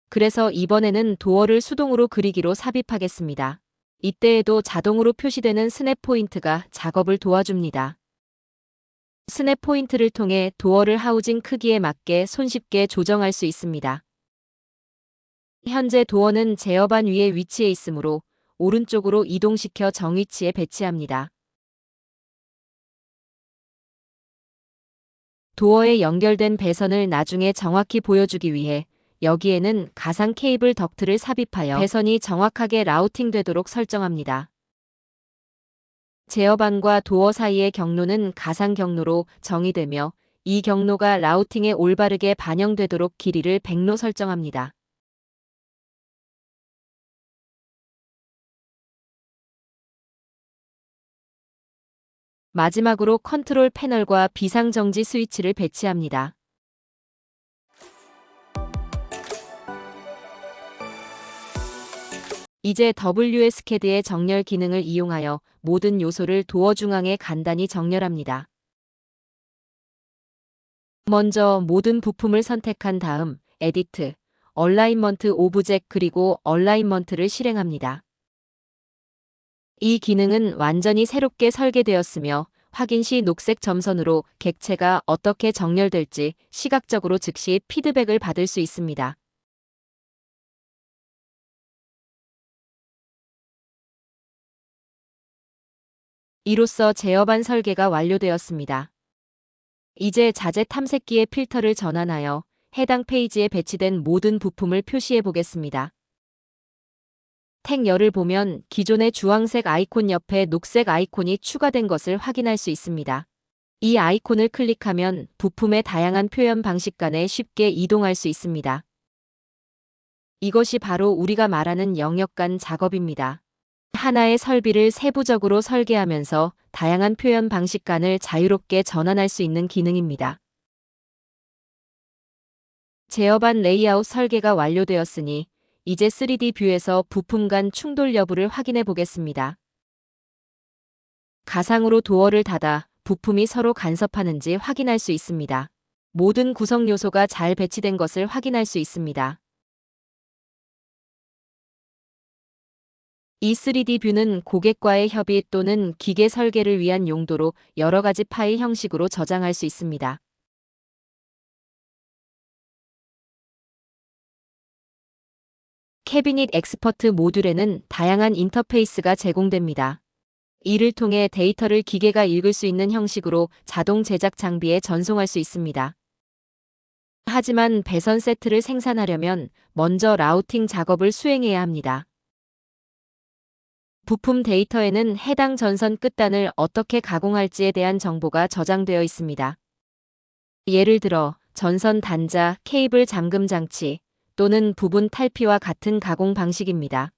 그래서 이번에는 도어를 수동으로 그리기로 삽입하겠습니다. 이때에도 자동으로 표시되는 스냅 포인트가 작업을 도와줍니다. 스냅 포인트를 통해 도어를 하우징 크기에 맞게 손쉽게 조정할 수 있습니다. 현재 도어는 제어반 위에 위치해 있으므로 오른쪽으로 이동시켜 정위치에 배치합니다. 도어에 연결된 배선을 나중에 정확히 보여주기 위해 여기에는 가상 케이블 덕트를 삽입하여 배선이 정확하게 라우팅되도록 설정합니다. 제어반과 도어 사이의 경로는 가상 경로로 정의되며 이 경로가 라우팅에 올바르게 반영되도록 길이를 100로 설정합니다. 마지막으로 컨트롤 패널과 비상정지 스위치를 배치합니다. 이제 WSCAD의 정렬 기능을 이용하여 모든 요소를 도어 중앙에 간단히 정렬합니다. 먼저 모든 부품을 선택한 다음 에디트, 얼라인먼트 오브젝 그리고 얼라인먼트를 실행합니다. 이 기능은 완전히 새롭게 설계되었으며 확인 시 녹색 점선으로 객체가 어떻게 정렬될지 시각적으로 즉시 피드백을 받을 수 있습니다. 이로써 제어반 설계가 완료되었습니다. 이제 자재 탐색기의 필터를 전환하여 해당 페이지에 배치된 모든 부품을 표시해 보겠습니다. 택 열을 보면 기존의 주황색 아이콘 옆에 녹색 아이콘이 추가된 것을 확인할 수 있습니다. 이 아이콘을 클릭하면 부품의 다양한 표현 방식 간에 쉽게 이동할 수 있습니다. 이것이 바로 우리가 말하는 영역 간 작업입니다. 하나의 설비를 세부적으로 설계하면서 다양한 표현 방식 간을 자유롭게 전환할 수 있는 기능입니다. 제어반 레이아웃 설계가 완료되었으니 이제 3D 뷰에서 부품 간 충돌 여부를 확인해 보겠습니다. 가상으로 도어를 닫아 부품이 서로 간섭하는지 확인할 수 있습니다. 모든 구성 요소가 잘 배치된 것을 확인할 수 있습니다. 이 3D 뷰는 고객과의 협의 또는 기계 설계를 위한 용도로 여러 가지 파일 형식으로 저장할 수 있습니다. 캐비닛 엑스퍼트 모듈에는 다양한 인터페이스가 제공됩니다. 이를 통해 데이터를 기계가 읽을 수 있는 형식으로 자동 제작 장비에 전송할 수 있습니다. 하지만 배선 세트를 생산하려면 먼저 라우팅 작업을 수행해야 합니다. 부품 데이터에는 해당 전선 끝단을 어떻게 가공할지에 대한 정보가 저장되어 있습니다. 예를 들어 전선 단자, 케이블 잠금 장치 또는 부분 탈피와 같은 가공 방식입니다.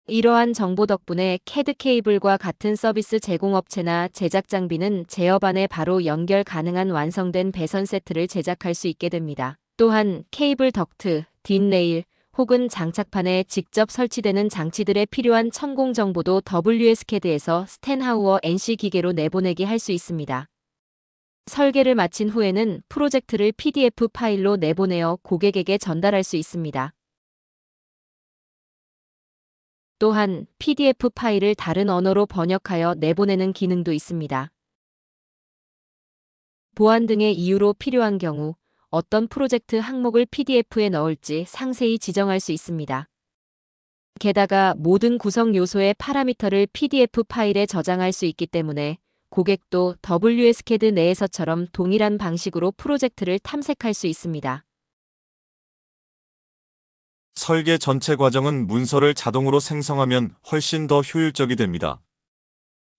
이러한 정보 덕분에 CAD 케이블과 같은 서비스 제공업체나 제작 장비는 제어반에 바로 연결 가능한 완성된 배선 세트를 제작할 수 있게 됩니다. 또한 케이블 덕트, 뒷레일 혹은 장착판에 직접 설치되는 장치들에 필요한 천공 정보도 WSCAD에서 스탠하우어 NC 기계로 내보내기 할 수 있습니다. 설계를 마친 후에는 프로젝트를 PDF 파일로 내보내어 고객에게 전달할 수 있습니다. 또한 PDF 파일을 다른 언어로 번역하여 내보내는 기능도 있습니다. 보안 등의 이유로 필요한 경우 어떤 프로젝트 항목을 PDF에 넣을지 상세히 지정할 수 있습니다. 게다가 모든 구성 요소의 파라미터를 PDF 파일에 저장할 수 있기 때문에 고객도 WSCAD 내에서처럼 동일한 방식으로 프로젝트를 탐색할 수 있습니다. 설계 전체 과정은 문서를 자동으로 생성하면 훨씬 더 효율적이 됩니다.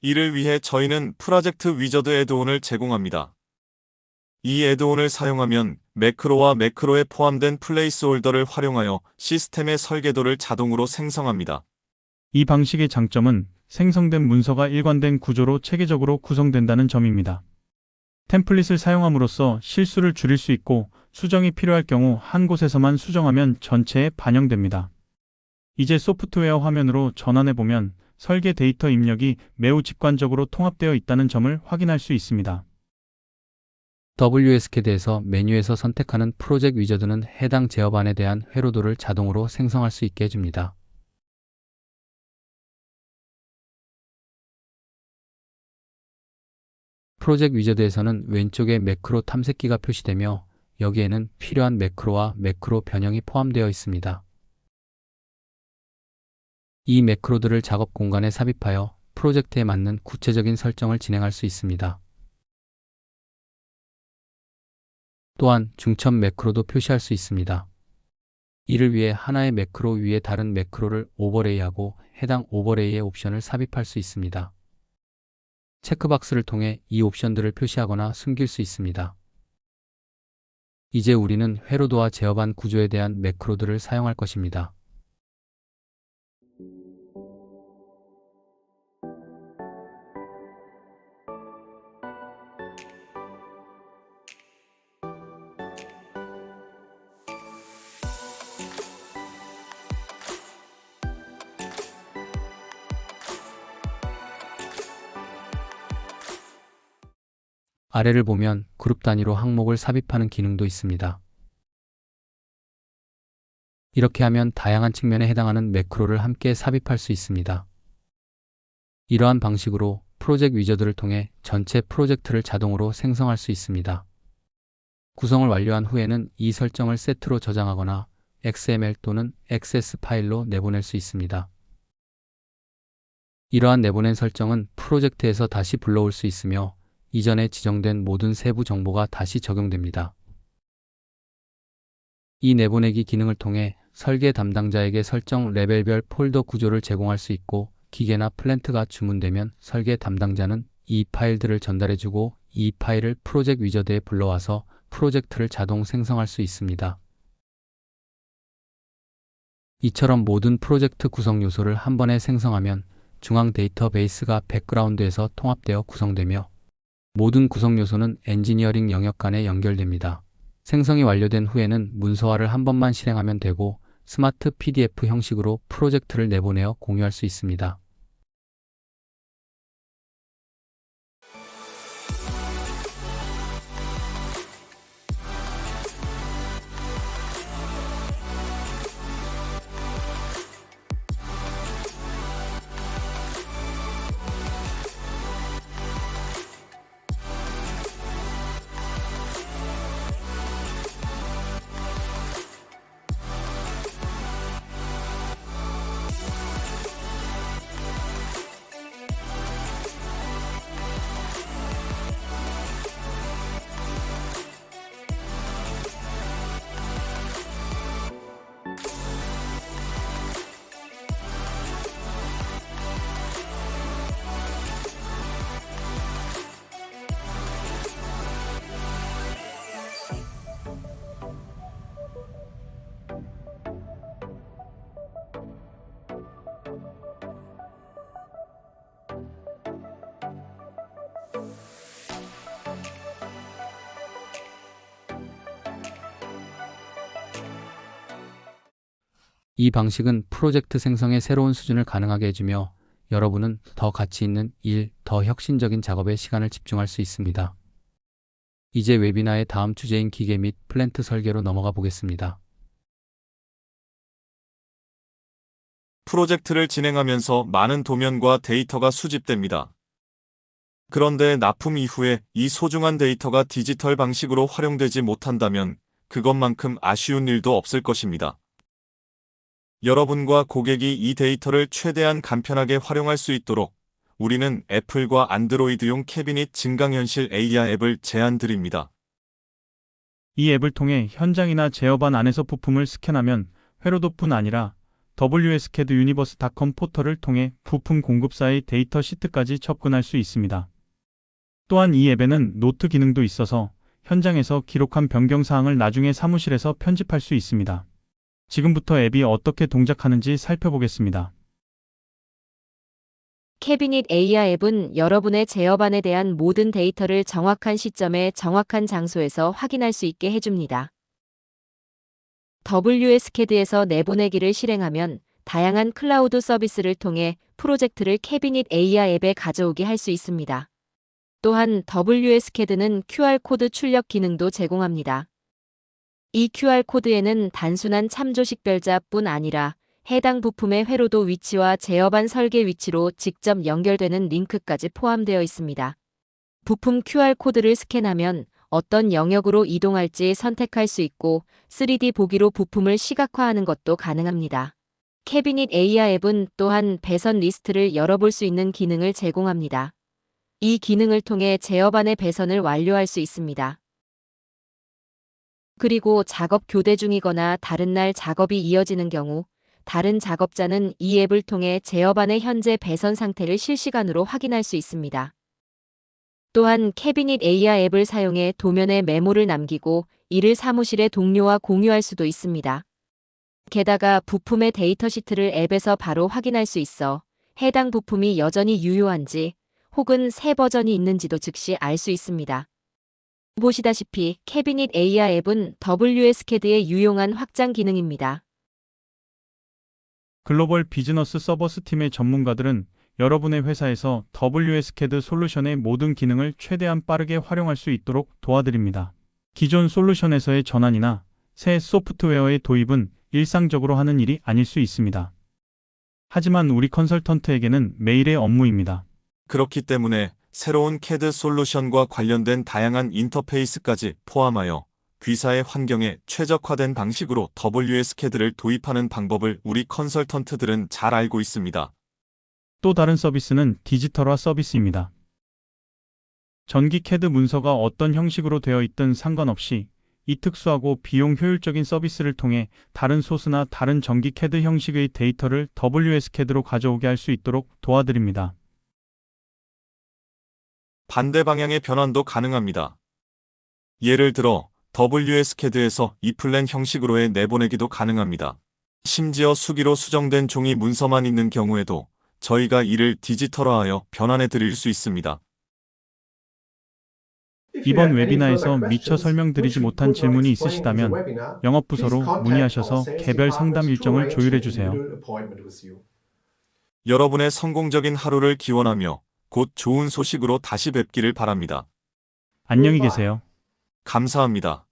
이를 위해 저희는 프로젝트 위저드 애드온을 제공합니다. 이 애드온을 사용하면 매크로와 매크로에 포함된 플레이스홀더를 활용하여 시스템의 설계도를 자동으로 생성합니다. 이 방식의 장점은 생성된 문서가 일관된 구조로 체계적으로 구성된다는 점입니다. 템플릿을 사용함으로써 실수를 줄일 수 있고 수정이 필요할 경우 한 곳에서만 수정하면 전체에 반영됩니다. 이제 소프트웨어 화면으로 전환해보면 설계 데이터 입력이 매우 직관적으로 통합되어 있다는 점을 확인할 수 있습니다. WSCAD에서 메뉴에서 선택하는 프로젝트 위저드는 해당 제어반에 대한 회로도를 자동으로 생성할 수 있게 해줍니다. 프로젝트 위저드에서는 왼쪽에 매크로 탐색기가 표시되며 여기에는 필요한 매크로와 매크로 변형이 포함되어 있습니다. 이 매크로들을 작업 공간에 삽입하여 프로젝트에 맞는 구체적인 설정을 진행할 수 있습니다. 또한 중첩 매크로도 표시할 수 있습니다. 이를 위해 하나의 매크로 위에 다른 매크로를 오버레이하고 해당 오버레이의 옵션을 삽입할 수 있습니다. 체크박스를 통해 이 옵션들을 표시하거나 숨길 수 있습니다. 이제 우리는 회로도와 제어반 구조에 대한 매크로들을 사용할 것입니다. 아래를 보면 그룹 단위로 항목을 삽입하는 기능도 있습니다. 이렇게 하면 다양한 측면에 해당하는 매크로를 함께 삽입할 수 있습니다. 이러한 방식으로 프로젝트 위저드를 통해 전체 프로젝트를 자동으로 생성할 수 있습니다. 구성을 완료한 후에는 이 설정을 세트로 저장하거나 XML 또는 XS 파일로 내보낼 수 있습니다. 이러한 내보낸 설정은 프로젝트에서 다시 불러올 수 있으며 이전에 지정된 모든 세부 정보가 다시 적용됩니다. 이 내보내기 기능을 통해 설계 담당자에게 설정 레벨별 폴더 구조를 제공할 수 있고 기계나 플랜트가 주문되면 설계 담당자는 이 파일들을 전달해주고 이 파일을 프로젝트 위저드에 불러와서 프로젝트를 자동 생성할 수 있습니다. 이처럼 모든 프로젝트 구성 요소를 한 번에 생성하면 중앙 데이터베이스가 백그라운드에서 통합되어 구성되며 모든 구성 요소는 엔지니어링 영역 간에 연결됩니다. 생성이 완료된 후에는 문서화를 한 번만 실행하면 되고 스마트 PDF 형식으로 프로젝트를 내보내어 공유할 수 있습니다. 이 방식은 프로젝트 생성의 새로운 수준을 가능하게 해주며 여러분은 더 가치 있는 일, 더 혁신적인 작업에 시간을 집중할 수 있습니다. 이제 웨비나의 다음 주제인 기계 및 플랜트 설계로 넘어가 보겠습니다. 프로젝트를 진행하면서 많은 도면과 데이터가 수집됩니다. 그런데 납품 이후에 이 소중한 데이터가 디지털 방식으로 활용되지 못한다면 그것만큼 아쉬운 일도 없을 것입니다. 여러분과 고객이 이 데이터를 최대한 간편하게 활용할 수 있도록 우리는 애플과 안드로이드용 캐비닛 증강현실 AR 앱을 제안드립니다. 이 앱을 통해 현장이나 제어반 안에서 부품을 스캔하면 회로도뿐 아니라 WSCAD-universe.com 포털을 통해 부품 공급사의 데이터 시트까지 접근할 수 있습니다. 또한 이 앱에는 노트 기능도 있어서 현장에서 기록한 변경 사항을 나중에 사무실에서 편집할 수 있습니다. 지금부터 앱이 어떻게 동작하는지 살펴보겠습니다. 캐비닛 AR 앱은 여러분의 제어반에 대한 모든 데이터를 정확한 시점에 정확한 장소에서 확인할 수 있게 해줍니다. WSCAD에서 내보내기를 실행하면 다양한 클라우드 서비스를 통해 프로젝트를 캐비닛 AI 앱에 가져오게 할 수 있습니다. 또한 WSCAD는 QR코드 출력 기능도 제공합니다. 이 QR코드에는 단순한 참조 식별자뿐 아니라 해당 부품의 회로도 위치와 제어반 설계 위치로 직접 연결되는 링크까지 포함되어 있습니다. 부품 QR코드를 스캔하면 어떤 영역으로 이동할지 선택할 수 있고 3D 보기로 부품을 시각화하는 것도 가능합니다. 캐비닛 AI 앱은 또한 배선 리스트를 열어볼 수 있는 기능을 제공합니다. 이 기능을 통해 제어반의 배선을 완료할 수 있습니다. 그리고 작업 교대 중이거나 다른 날 작업이 이어지는 경우 다른 작업자는 이 앱을 통해 제어반의 현재 배선 상태를 실시간으로 확인할 수 있습니다. 또한 캐비닛 AI 앱을 사용해 도면에 메모를 남기고 이를 사무실의 동료와 공유할 수도 있습니다. 게다가 부품의 데이터 시트를 앱에서 바로 확인할 수 있어 해당 부품이 여전히 유효한지 혹은 새 버전이 있는지도 즉시 알 수 있습니다. 보시다시피 캐비닛 AI 앱은 WSCAD의 유용한 확장 기능입니다. 글로벌 비즈너스 서버스 팀의 전문가들은 여러분의 회사에서 WSCAD 솔루션의 모든 기능을 최대한 빠르게 활용할 수 있도록 도와드립니다. 기존 솔루션에서의 전환이나 새 소프트웨어의 도입은 일상적으로 하는 일이 아닐 수 있습니다. 하지만 우리 컨설턴트에게는 매일의 업무입니다. 그렇기 때문에 새로운 CAD 솔루션과 관련된 다양한 인터페이스까지 포함하여 귀사의 환경에 최적화된 방식으로 WSCAD를 도입하는 방법을 우리 컨설턴트들은 잘 알고 있습니다. 또 다른 서비스는 디지털화 서비스입니다. 전기 CAD 문서가 어떤 형식으로 되어 있든 상관없이 이 특수하고 비용 효율적인 서비스를 통해 다른 소스나 다른 전기 CAD 형식의 데이터를 WSCAD로 가져오게 할 수 있도록 도와드립니다. 반대 방향의 변환도 가능합니다. 예를 들어 WSCAD에서 e플랜 형식으로의 내보내기도 가능합니다. 심지어 수기로 수정된 종이 문서만 있는 경우에도 저희가 이를 디지털화하여 변환해 드릴 수 있습니다. 이번 웨비나에서 미처 설명드리지 못한 질문이 있으시다면 영업부서로 문의하셔서 개별 상담 일정을 조율해 주세요. 여러분의 성공적인 하루를 기원하며 곧 좋은 소식으로 다시 뵙기를 바랍니다. 안녕히 계세요. 감사합니다.